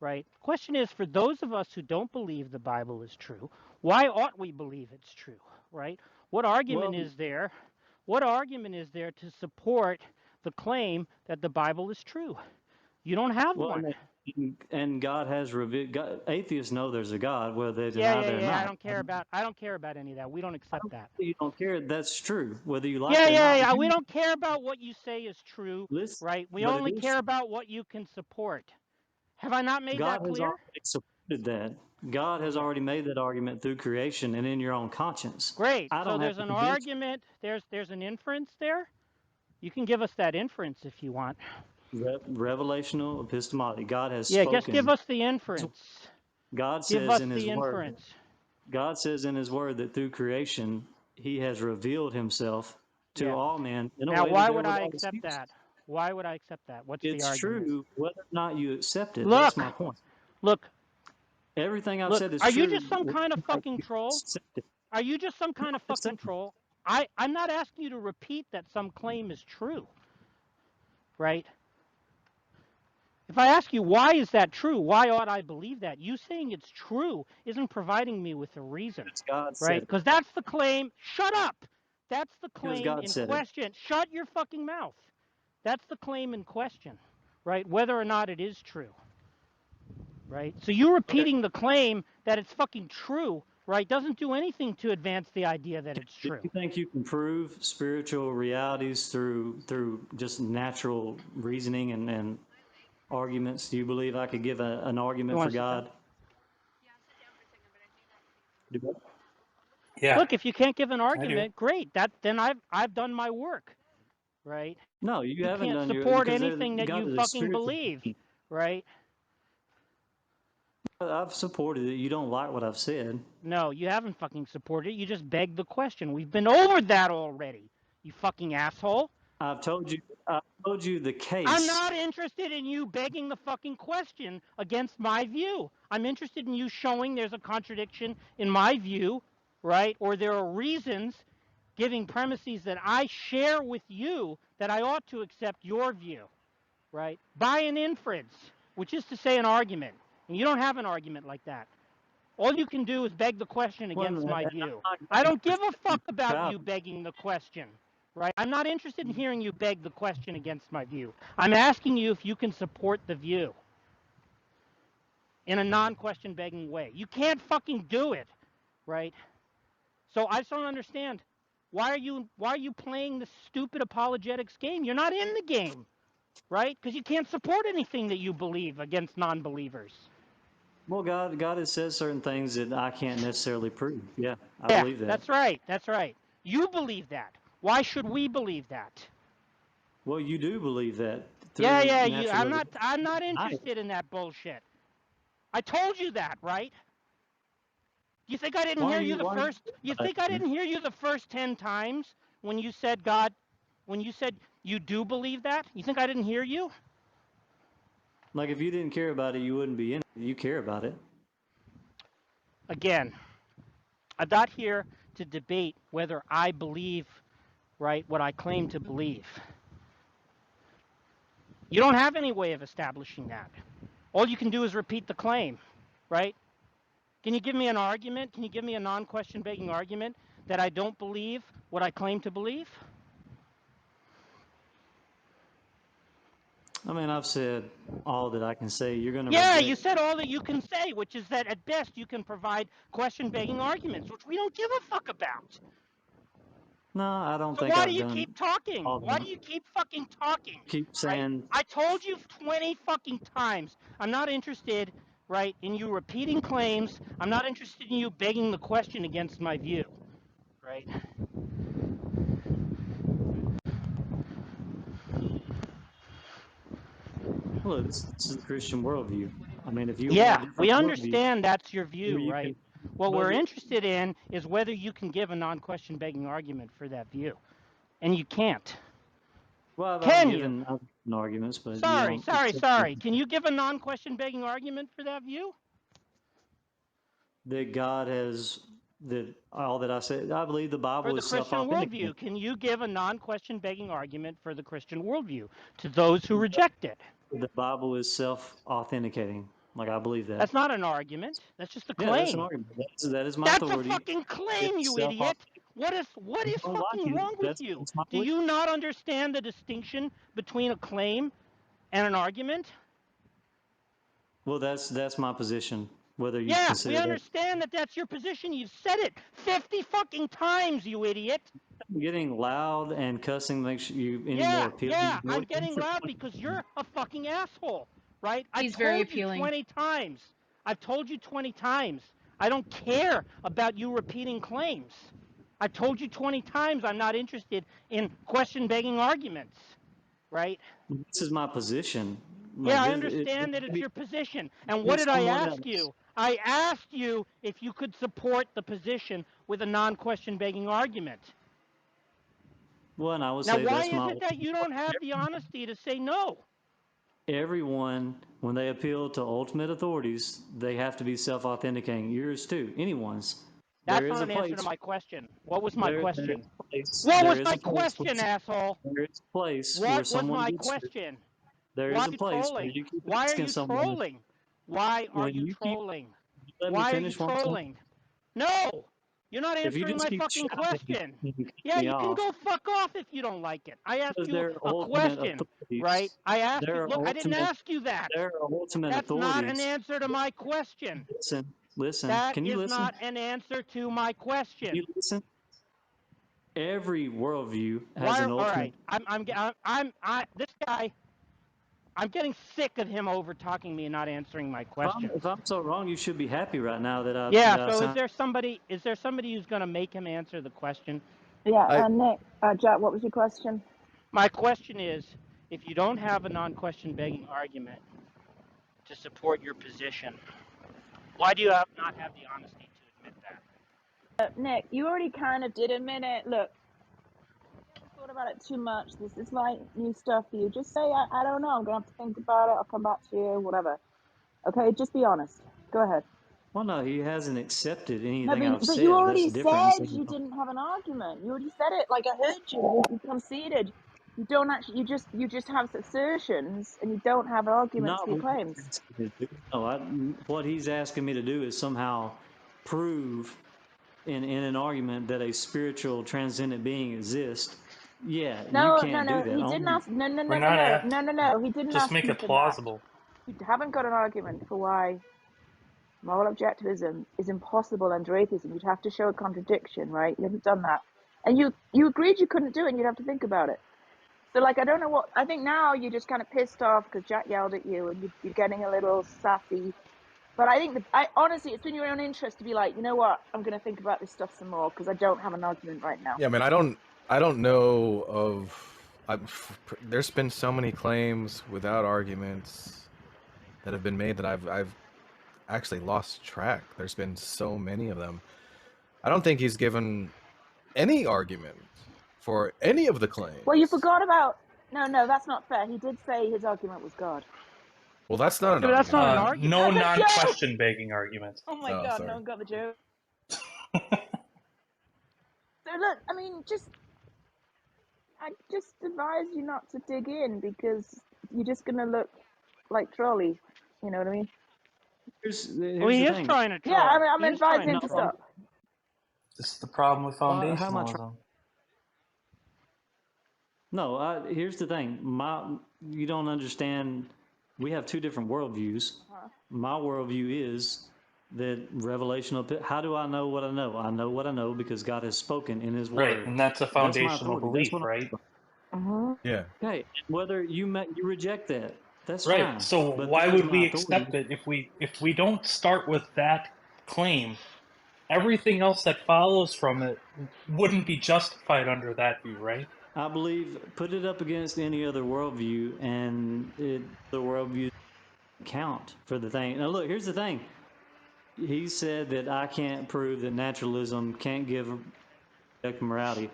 right? The question is, for those of us who don't believe the Bible is true, why ought we believe it's true, right? What argument Well, is there? What argument is there to support the claim that the Bible is true? You don't have well, one. and God has revealed. God, atheists know there's a God, whether they Yeah, deny yeah, it or yeah. not. I don't care about any of that. We don't accept that. You don't care. That's true, whether you like Yeah, it or yeah, not. yeah. We don't care about what you say is true, Listen, right? We but it only is. care about what you can support. Have I not made God that has clear? already supported that. God has Okay. already made that argument through creation and in your own conscience. Great. I So don't have there's to an convince argument, there's an inference there. You can give us that inference if you want. you. Revelational epistemology. God has Yeah, just give spoken. us the inference. God Give says us in His the Word. inference. God says in His Word that through creation He has revealed Himself to Yeah. all men in a Now, way that why they're would I without accept excuse. that? Why would I accept that? What's the It's argument? true whether or not you accept it. That's Look, my point. look, Everything I've look. said is Are you true. just some Whether kind of or not fucking you troll? accept it. Are you just some kind of fucking Accept it. troll? I'm not asking you to repeat that some claim is true, right? If I ask you why is that true, why ought I believe that? You saying it's true isn't providing me with a reason, Because God right? said it. Because that's the claim. Shut up. That's the Because claim God in said it. question. Shut your fucking mouth. That's the claim in question, right? Whether or not it is true, right? So you Okay. repeating the claim that it's fucking true, right, doesn't do anything to advance the idea that it's Do true. you think you can prove spiritual realities through just natural reasoning and arguments? Do you believe I could give an You argument for want to sit down? God? Do what? Yeah, Look, if you can't give an I do. argument, great. Then I've done my work, right? No, you You haven't can't done your support because anything that God you is a fucking spiritual believe, being. right? I've supported it. You don't like what I've said. No, you haven't fucking supported it. You just begged the question. We've been over that already, you fucking asshole. I've told you. I've told you the I'm case. not interested in you begging the fucking question against my view. I'm interested in you showing there's a contradiction in my view, right? Or there are reasons giving premises that I share with you that I ought to accept your view, right? By an inference, which is to say an argument. And you don't have an argument like that. All you can do is beg the question Well, against my and view. I'm I not don't give a fuck about about you begging the question, right? I'm not interested in hearing you beg the question against my view. I'm asking you if you can support the view in a non-question begging way. You can't fucking do it, right? So I just don't understand. Why are you playing this stupid apologetics game? You're not in the game, right? Because you can't support anything that you believe against non-believers. Well, God has said certain things that I can't necessarily prove. Yeah, I Yeah, believe that. that's right. That's right. You believe that. Why should we believe that? Well, you do believe that Yeah, through yeah. naturalism. I'm not interested in that bullshit. I told you that, right? You think I didn't hear you the first? You think I didn't hear you the first 10 times when you said God? When you said you do believe that? You think I didn't hear you? Like, if you didn't care about it, you wouldn't be in it. You care about it. Again, I'm not here to debate whether I believe, right, what I claim to believe. You don't have any way of establishing that. All you can do is repeat the claim, right? Can you give me an argument? Can you give me a non-question begging argument that I don't believe what I claim to believe? I mean, I've said all that I can say. You're going to Yeah, reject. you said all that you can say, which is that at best you can provide question begging arguments, which we don't give a fuck about. No, I don't So think why do I've you done keep talking? all Why that. do you keep fucking talking? Keep Right? saying, I told you 20 fucking times. I'm not interested, right, in you repeating claims. I'm not interested in you begging the question against my view. Right? look, this is the Christian worldview. I mean, if you want Yeah, a we different worldview, understand that's your where view, you right? can, What but we're interested in is whether you can give a non-question begging argument for that view. And you can't. well, Can you? I've given arguments, but you Sorry. don't accept them. Can you give a non-question begging argument for that view? That God has that all that I said. I believe the For Bible the is Christian self-authenticating. worldview, can you give a non-question begging argument for the Christian worldview to those who reject it? The Bible is self-authenticating. Like, I believe that. That's not an argument. That's just a Yeah, that's an claim. argument. That is my That's a authority. fucking claim, It's you idiot. self-authenticating. What is I don't like fucking it. wrong with you? That's my Do belief. you not understand the distinction between a claim and an argument? Well, that's my position. Whether you Yeah, we consider that. understand that that's your position. You've said it 50 fucking times, you idiot. Getting loud and cussing makes you any more appealing. Yeah, I'm getting loud because you're a fucking asshole, right? I He's very told you appealing. 20 times. I've told you 20 times. I don't care about you repeating claims. I've told you 20 times I'm not interested in question begging arguments, right? This is my position. Yeah, Like I this, understand that it's your position. And what it's did I someone ask else. you? I asked you if you could support the position with a non-question begging argument. Well, and I would Now, say why that's is my. it that you don't have the honesty to say no? Everyone, when they appeal to ultimate authorities, they have to be self-authenticating. Yours too. Anyone's. There That's is not a an answer to place. my question. What was my There is question? a place. What There was is my a place. question, asshole? There is a place where What was someone my gets hurt. question? There Why is are a you place where trolling? you keep Why are asking you someone. trolling? Why are When you you keep, trolling? let me Why are you finish one time. trolling? No! You're not If you answering just my keep fucking shouting, question. you cut Yeah, me you can off go fuck off if you don't like it. I asked because you there are a ultimate question, right? authorities. I asked you, There are look, I didn't ultimate. ask you that. There are ultimate That's not an authorities. answer to my question. Listen, listen. That Can you is listen? not an answer to my Can question. you listen? Every worldview has Why? an All ultimate. right. This guy. I'm getting sick of him over talking me and not answering my questions. If I'm so wrong, you should be happy right now that Yeah. I So sound. is there somebody who's going to make him answer the question? Yeah, Nick, Jack, what was your question? My question is, if you don't have a non-question begging argument to support your position, why do you not have the honesty to admit that? Nick, you already kind of did admit it. Look, if you thought about it too much, this is like new stuff for you. Just say, I don't know, I'm going to have to think about it. I'll come back to you, whatever. Okay, just be honest. Go ahead. Well, no, he hasn't accepted No, anything I've but you said. That's already different. said you didn't have an argument. You already said it. Like I heard you. You conceded. You don't actually. You just have assertions, and you don't have arguments Not for your what he's claims. asking me to do. No, what he's asking me to do is somehow prove in an argument that a spiritual transcendent being exists. Yeah, you No, can't do that. he didn't Only ask. No, no, We're no, no, not no, at. no, no, no. He didn't Just ask make you it for that. plausible. You haven't got an argument for why moral objectivism is impossible under atheism. You'd have to show a contradiction, right? You haven't done that. And you agreed you couldn't do it, and you'd have to think about it. So, like, I don't know I think now you're just kind of pissed off because Jack yelled at you, and you're getting a little sassy. But I think honestly, it's in your own interest to be like, you know what, I'm going to think about this stuff some more because I don't have an argument right now. Yeah, I mean, I don't know there's been so many claims without arguments that have been made that I've actually lost track. There's been so many of them. I don't think he's given any argument for any of the claims. Well, you forgot about. No, that's not fair. He did say his argument was God. Well, that's not an But argument. that's not an argument. No That's a joke! non-question begging argument. Oh my Oh, God, sorry. no one got the joke. So look, I mean, I just advise you not to dig in because you're just gonna look like trolly. You know what I mean? Here's Well, he the is thing. trying to troll. Yeah, I'm He is trying advising him to to troll. stop. This is the problem with how am I foundationalism. No, here's the thing. You don't understand. We have two different worldviews. My worldview is that revelational. How do I know what I know? I know what I know because God has spoken in His Right, Word. and that's a That's my foundational authority. That's belief, what right? Yeah. Okay, whether you reject that, that's Right. fine. So But why that is would my we authority. accept it if we don't start with that claim? Everything else that follows from it wouldn't be justified under that view, right? I believe put it up against any other worldview, and the worldview count for the thing. Now, look, here's the thing. He said that I can't prove that naturalism can't give objective morality.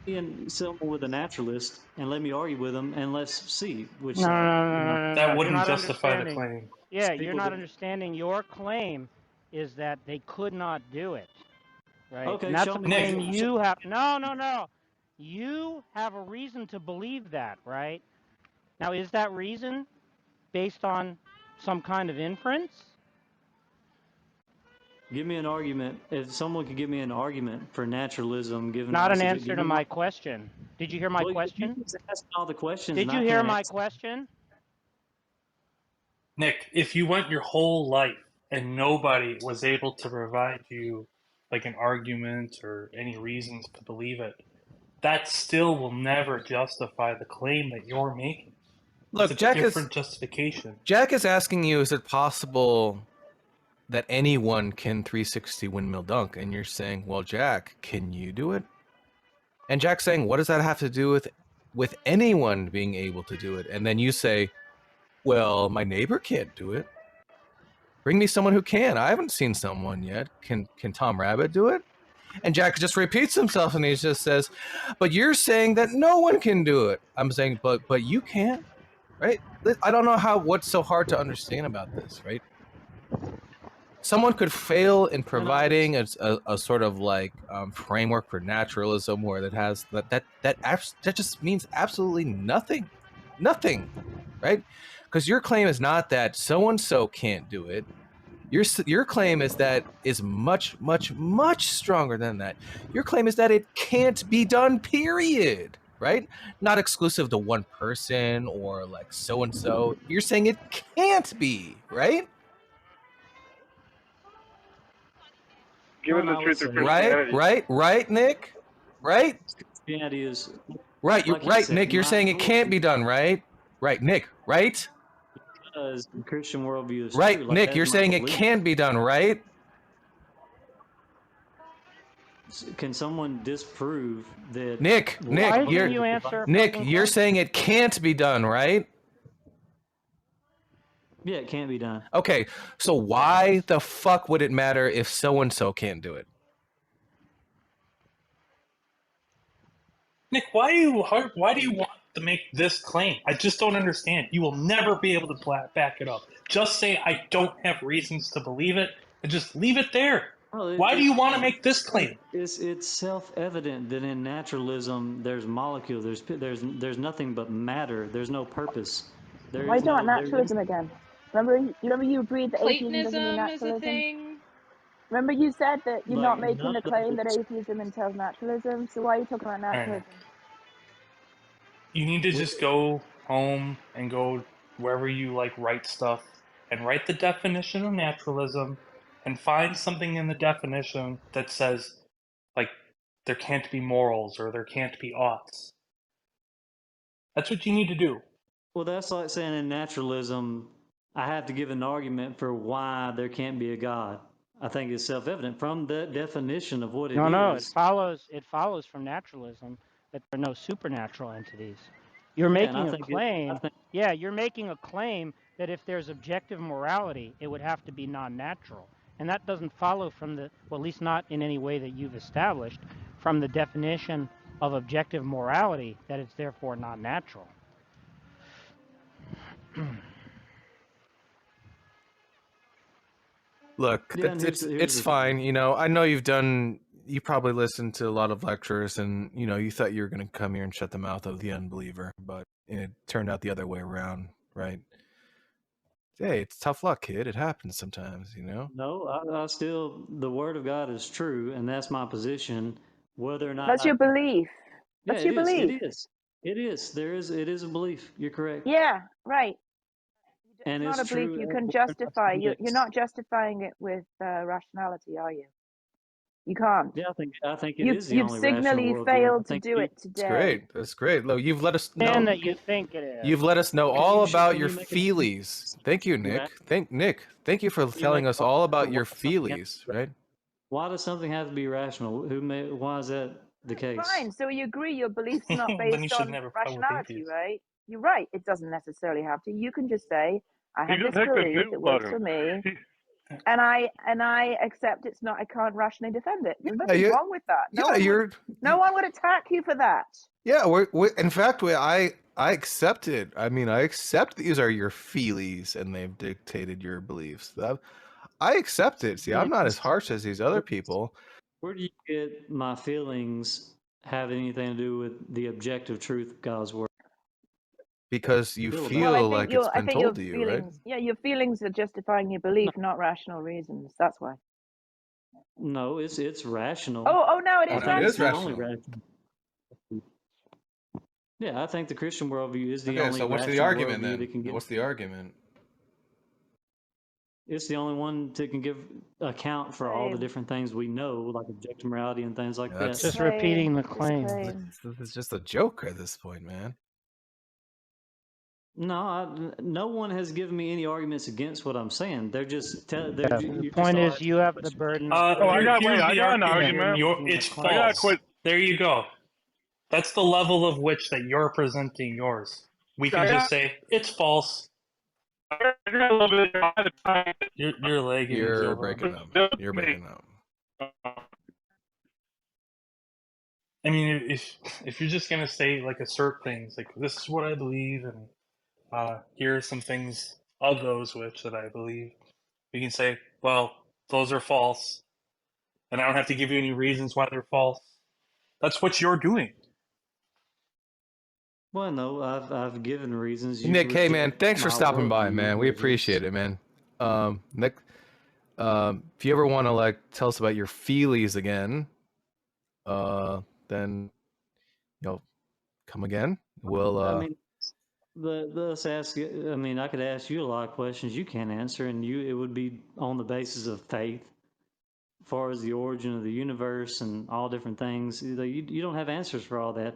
And someone with a naturalist, and let me argue with them, and let's see which No, side. That you're wouldn't not justify the understanding. claim. Yeah, People you're not that- understanding. Your claim is that they could not do it, right? Okay, and that's show a me. claim Nick. you have. No. You have a reason to believe that, right? Now, is that reason based on some kind of inference? Give me an argument. If someone could give me an argument for naturalism, given Not an us, answer give to me my question. Did you hear my Well, you question? just asked all the questions. Did and you I hear can't my answer. question? Nick, if you went your whole life and nobody was able to provide you like an argument or any reasons to believe it, that still will never justify the claim that you're making. Look, It's a different justification. Jack is asking you, is it possible that anyone can 360 windmill dunk? And you're saying, well, Jack, can you do it? And Jack's saying, what does that have to do with anyone being able to do it? And then you say, well, my neighbor can't do it. Bring me someone who can. I haven't seen someone yet. Can Tom Rabbit do it? And Jack just repeats himself and he just says, but you're saying that no one can do it. I'm saying, but you can, right? I don't know what's so hard to understand about this, right? Someone could fail in providing a sort of like framework for naturalism where that has that just means absolutely nothing, right? Because your claim is not that so and so can't do it. Your claim is much stronger than that. Your claim is that it can't be done. Period. Right? Not exclusive to one person or like so and so. You're saying it can't be, right? Given the truth of Christianity. Right, Nick? Right? Christianity is right. You're like right, said, Nick. You're saying it can't be done, right? Right, Nick. Right? Because the Christian worldview is right, true. Like, Nick. You're saying it can be done, right? Can someone disprove that? Nick, you're saying it can't be done, right? Yeah, it can't be done. Okay, so why the fuck would it matter if so and so can't do it? Nick, why do you want to make this claim? I just don't understand. You will never be able to back it up. Just say I don't have reasons to believe it, and just leave it there. Why do you want to make this claim? It's self-evident that in naturalism there's molecules, there's nothing but matter. There's no purpose. Why not naturalism again? Remember you agreed that atheism doesn't mean Platonism is a naturalism? thing. Remember you said that you're not making none the of claim that those- atheism entails naturalism, so why are you talking about naturalism? You need to just go home and go wherever you like write stuff and write the definition of naturalism and find something in the definition that says like there can't be morals or there can't be oughts. That's what you need to do. Well, that's like saying in naturalism I have to give an argument for why there can't be a God. I think it's self-evident from the definition of what it No, it is. follows from naturalism that there are no supernatural entities. You're Yeah, and making a claim. Yeah, you're making a claim that if there's objective morality, it would have to be non-natural. And that doesn't follow from the, well, at least not in any way that you've established, from the definition of objective morality, that it's therefore not natural. Look, Yeah, and it's fine. You know, I know you probably listened to a lot of lectures, and you know, you thought you were going to come here and shut the mouth of the unbeliever, but it turned out the other way around, right? Hey, it's tough luck, kid. It happens sometimes, you know. No, I still, the word of God is true, and that's my position. Whether or not That's your belief. yeah, That's it your is. belief. It is. It is. It is a belief. You're correct. Yeah, right. And It's not it's a belief true. you can justify. You're not justifying it with rationality, are you? You can't. Yeah, I think it is the You've only rational signally worldview. failed to do it today. That's great. That's great. Look, you've let us know. And that you think it is. You've let us know Can all you about can your you make feelies. Thank you, Nick. Right. Thank you for telling us all about your feelies, right? Why does something have to be rational? Why is that the case? Fine. So you agree your belief's not Then you based should on never play with rationality, atheists. right? You're right. It doesn't necessarily have to. You can just say, I have You this just hit the belief, mute it works button. for me, and I accept it's not. I can't rationally defend it. There's Yeah, nothing wrong with that. No one would attack you for that. Yeah, in fact, I accept it. I mean, I accept these are your feelies and they've dictated your beliefs. I accept it. See, I'm not as harsh as these other people. Where do you get my feelings have anything to do with the objective truth of God's word? Because you Feel about feel Well, like it's been told to you, right? feelings, yeah, your feelings are justifying your belief, not rational reasons. That's why. No, it's rational. Oh, no, it I is think it's the rational. only rational. Yeah, I think the Christian worldview is the Okay, only so what's the rational argument worldview that can then? give. What's the argument? It's the only one that can give account for all the different things we know, like objective morality and things like that. That's Just repeating the claim. It's just a joke at this point, man. No, no one has given me any arguments against what I'm saying. They're just The point is, you have the burden. I got an argument. argument. It's I gotta false. quit. There you go. That's the level of which that you're presenting yours. We can just say it's false. You're lagging. You're breaking up. You're breaking up. I mean, if you're just gonna say like assert things like this is what I believe and here are some things of those which that I believe, we can say, well, those are false, and I don't have to give you any reasons why they're false. That's what you're doing. Well, no, I've given reasons. Nick, hey man, thanks for stopping by, man. We appreciate it, man. Nick, if you ever want to like tell us about your feelies again, then come again. We'll. I mean, let's ask. I mean, I could ask you a lot of questions you can't answer, and it would be on the basis of faith, as far as the origin of the universe and all different things. You don't have answers for all that.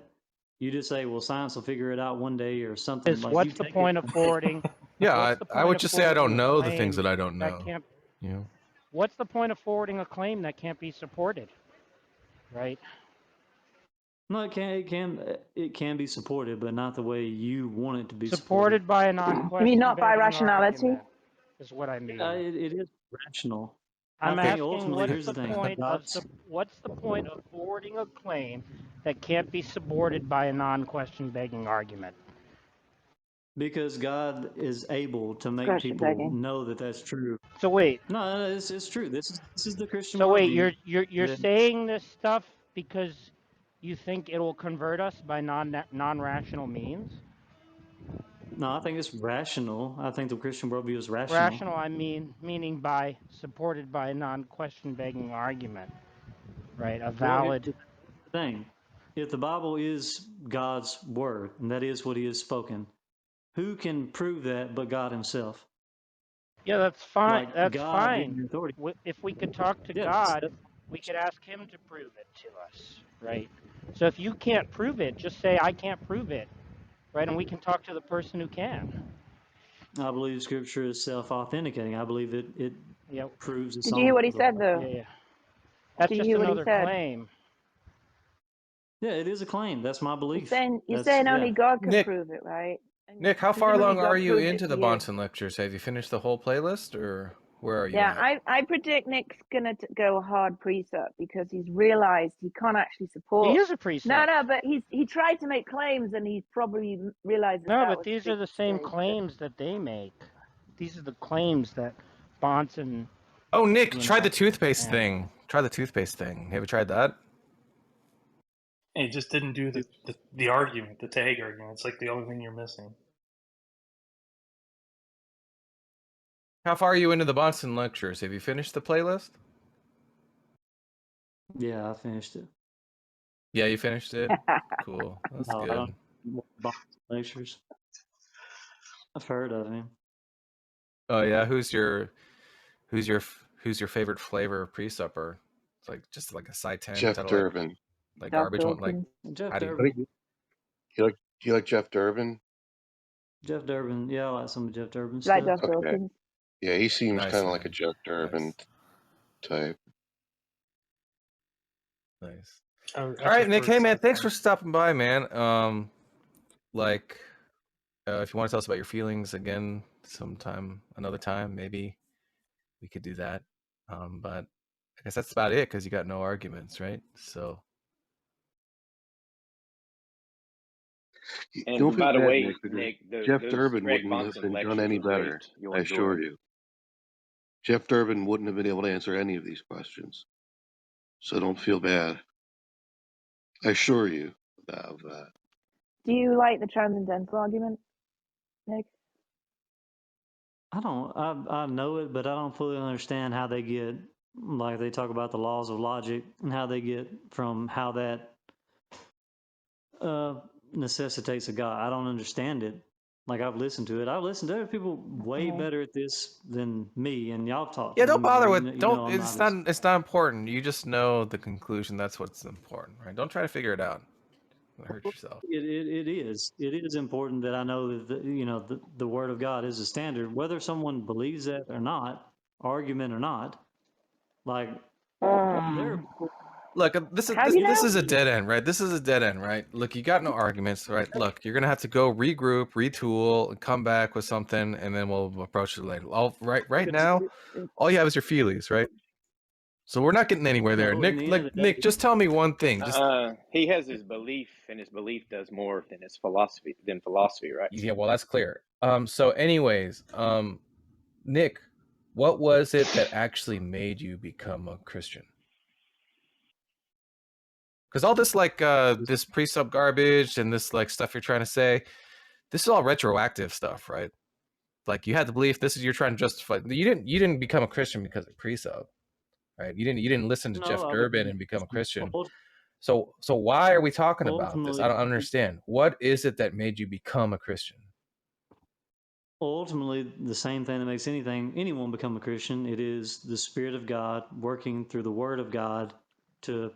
You just say, well, science will figure it out one day or something. What's the point of forwarding? Yeah, I would just say I don't know the things that I don't know. What's the point of forwarding a claim that can't be supported? Right. No, it can be supported, but not the way you want it to be supported by a non-question. You mean not by rationality? Is what I mean. It is rational. I'm asking ultimately, what's the point of forwarding a claim that can't be supported by a non-question begging argument? Because God is able to make people know that that's true. So wait. No, it's true. This is the Christian. So wait, you're saying this stuff because you think it will convert us by non-rational means? No, I think it's rational. I think the Christian worldview is rational. Rational, I mean, meaning by supported by a non-question begging argument, right? A valid thing. If the Bible is God's word, and that is what He has spoken, who can prove that but God Himself? Yeah, that's fine. Like that's God fine. If we could talk to God, we could ask Him to prove it to us, right? So if you can't prove it, just say I can't prove it, right? And we can talk to the person who can. I believe Scripture is self-authenticating. I believe it Yep. proves its Did you hear own. what he said though? Yeah. That's Did you just hear what he another said? claim. Yeah, it is a claim. That's my belief. You're That's saying only God can Nick, prove it, right? And Nick, how far presumably along are God you proved it into to the you. Bonson lectures? Have you finished the whole playlist, or where are you Yeah, at? I predict Nick's gonna go hard precept because he's realized he can't actually support. He is a precept. No, but he tried to make claims and he probably realizes No, that but was a these big are the same mistake. claims that they make. These are the claims that Bonson. Oh, Nick, You try know, the toothpaste yeah. thing. Try the toothpaste thing. Have you tried that? He just didn't do the argument, the tag argument. It's like the only thing you're missing. How far are you into the Bonson lectures? Have you finished the playlist? Yeah, I finished it. Yeah, you finished it? Cool. That's No, I good. don't Bonson lectures. I've heard of him. Oh yeah, who's your favorite flavor of Presupper? It's like just like a side tangent Jeff title, Durbin. like Darth garbage one. Like Dawkins. Jeff how do you? Durbin. Do you like Jeff Durbin? Jeff Durbin. Yeah, I like some of Jeff Durbin Like stuff. Darth Okay. Dawkins. Yeah, he seems Nice, kind of like a man. Jeff Durbin type. Nice. I All right, Nick. prefer Hey, man. sci-fi. Thanks for stopping by, man. Like, if you want to tell us about your feelings again sometime, another time, maybe we could do that. But I guess that's about it because you got no arguments, right? So. And Don't feel by the bad, way, Nick, because Nick, Jeff those Durbin Greg wouldn't have Bonson been done lectures any are better. great. You I enjoy assure them. you. Jeff Durbin wouldn't have been able to answer any of these questions. So don't feel bad. I assure you of that. Do you like the transcendental argument, Nick? I don't. I know it, but I don't fully understand how they get. Like they talk about the laws of logic and how they get from how that necessitates a God. I don't understand it. Like I've listened to it. I've listened to other people way better at this than me, and y'all talked. Yeah, don't bother with You don't. know, I'm It's not. not. It's not important. You just know the conclusion. That's what's important, right? Don't try to figure it out. You'll hurt yourself. It is. It is important that I know that the Word of God is a standard, whether someone believes that or not, argument or not. Like there. Look, this is a dead end, right? This is a dead end, right? Look, you got no arguments, right? Look, you're gonna have to go regroup, retool, and come back with something, and then we'll approach it later. Right now, all you have is your feelings, right? So we're not getting anywhere there. No, in the end of the day, Nick, just tell me one thing. Just He has his belief, and his belief does more than his philosophy. Right? yeah, well, that's clear. So, anyways, Nick, what was it that actually made you become a Christian? Because all this this pre-sub garbage and this like stuff you're trying to say, this is all retroactive stuff, right? Like you had the belief this is you're trying to justify. You didn't become a Christian because of pre-sub, right? You didn't listen to Jeff I Durbin wouldn't. and become a Christian. So why are we talking about this? I don't understand. What is it that made you become a Christian? Ultimately, the same thing that makes anyone become a Christian. It is the Spirit of God working through the Word of God to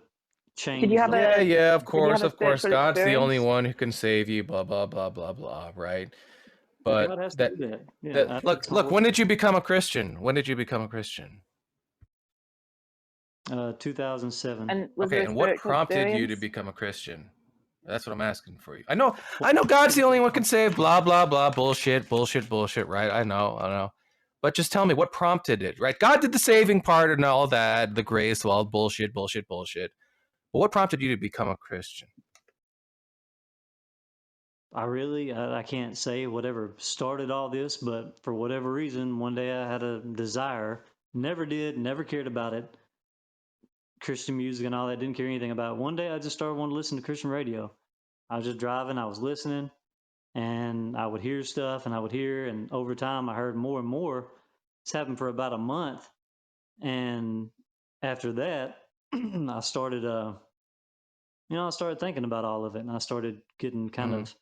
change. Did you have Yeah, of course. spiritual God's the only experience? one who can save you. Blah blah blah blah blah. Right? But God has to do that. Yeah, look. When did you become a Christian? When did you become a Christian? 2007. And was Okay, there a and what spiritual prompted you experience? to become a Christian? That's what I'm asking for you. I know God's the only one can save. Blah blah blah. Bullshit. Right? I know. But just tell me what prompted it. Right? God did the saving part and all that. The grace, well, bullshit. But what prompted you to become a Christian? I can't say whatever started all this, but for whatever reason, one day I had a desire. Never cared about it. Christian music and all that, didn't care anything about it. One day I just started wanting to listen to Christian radio. I was just driving, I was listening, and I would hear stuff and and over time I heard more and more. It's happened for about a month. And after that, I started I started thinking about all of it, and I started getting kind of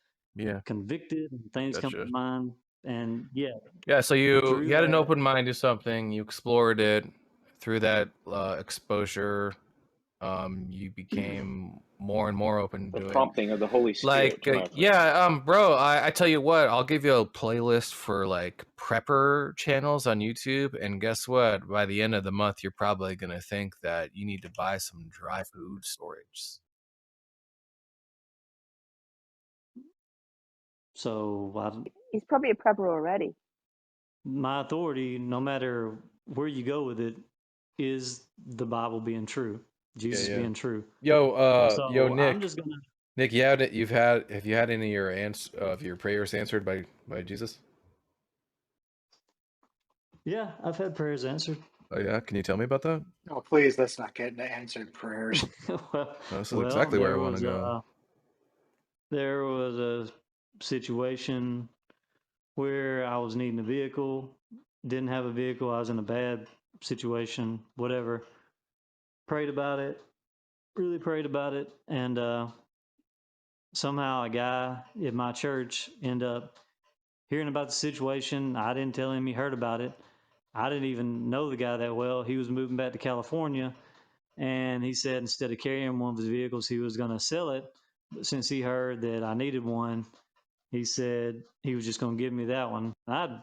convicted, and things come to mind. And so you had an that, open mind to something, you explored it through that exposure, you became more and more open The to it. prompting of the Holy Spirit, my friend. Yeah, bro, I tell you what, I'll give you a playlist for like prepper channels on YouTube, and guess what? By the end of the month, you're probably gonna think that you need to buy some dry food storage. So He's probably a prepper already. my authority, no matter where you go with it, is the Bible being true, Jesus being true. Yo, So Nick. I'm just gonna. Nick, have you had any of your prayers answered by Jesus? Yeah, I've had prayers answered. Oh yeah, can you tell me about that? Oh, please, let's not get into answered prayers. This is exactly where I want to go. There was a situation where I was needing a vehicle, didn't have a vehicle, I was in a bad situation, whatever. Prayed about it, really prayed about it, and somehow a guy in my church ended up hearing about the situation. I didn't tell him, he heard about it. I didn't even know the guy that well. He was moving back to California, and he said instead of carrying one of his vehicles, he was going to sell it. But since he heard that I needed one, he said he was just going to give me that one. I,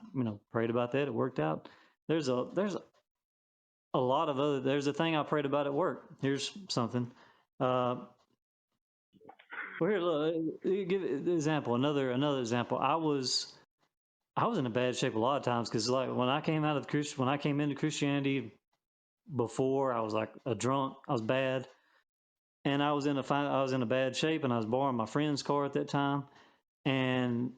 prayed about that. It worked out. There's a lot of other. There's a thing I prayed about at work. Here's something. Well, here, look, give an example. Another example. I was in a bad shape a lot of times because, like, when I came into Christianity, before I was like a drunk. I was bad, and I was in a bad shape, and I was borrowing my friend's car at that time, and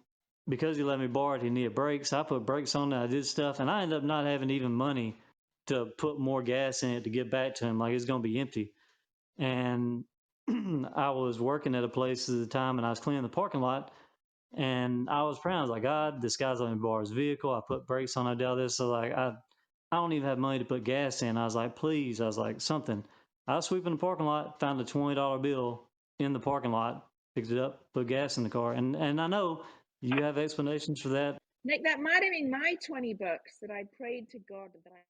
because he let me borrow it, he needed brakes. I put brakes on it. I did stuff, and I ended up not having even money to put more gas in it to get back to him. Like, it's going to be empty. And I was working at a place at the time, and I was cleaning the parking lot, and I was praying. I was like, God, this guy's letting me borrow his vehicle. I put brakes on it. I did all this. So, like, I don't even have money to put gas in. I was like, please. I was like, something. I was sweeping the parking lot, found a $20 bill in the parking lot, picked it up, put gas in the car. And I know you have explanations for that. Nick, that might have been my $20 that I prayed to God that I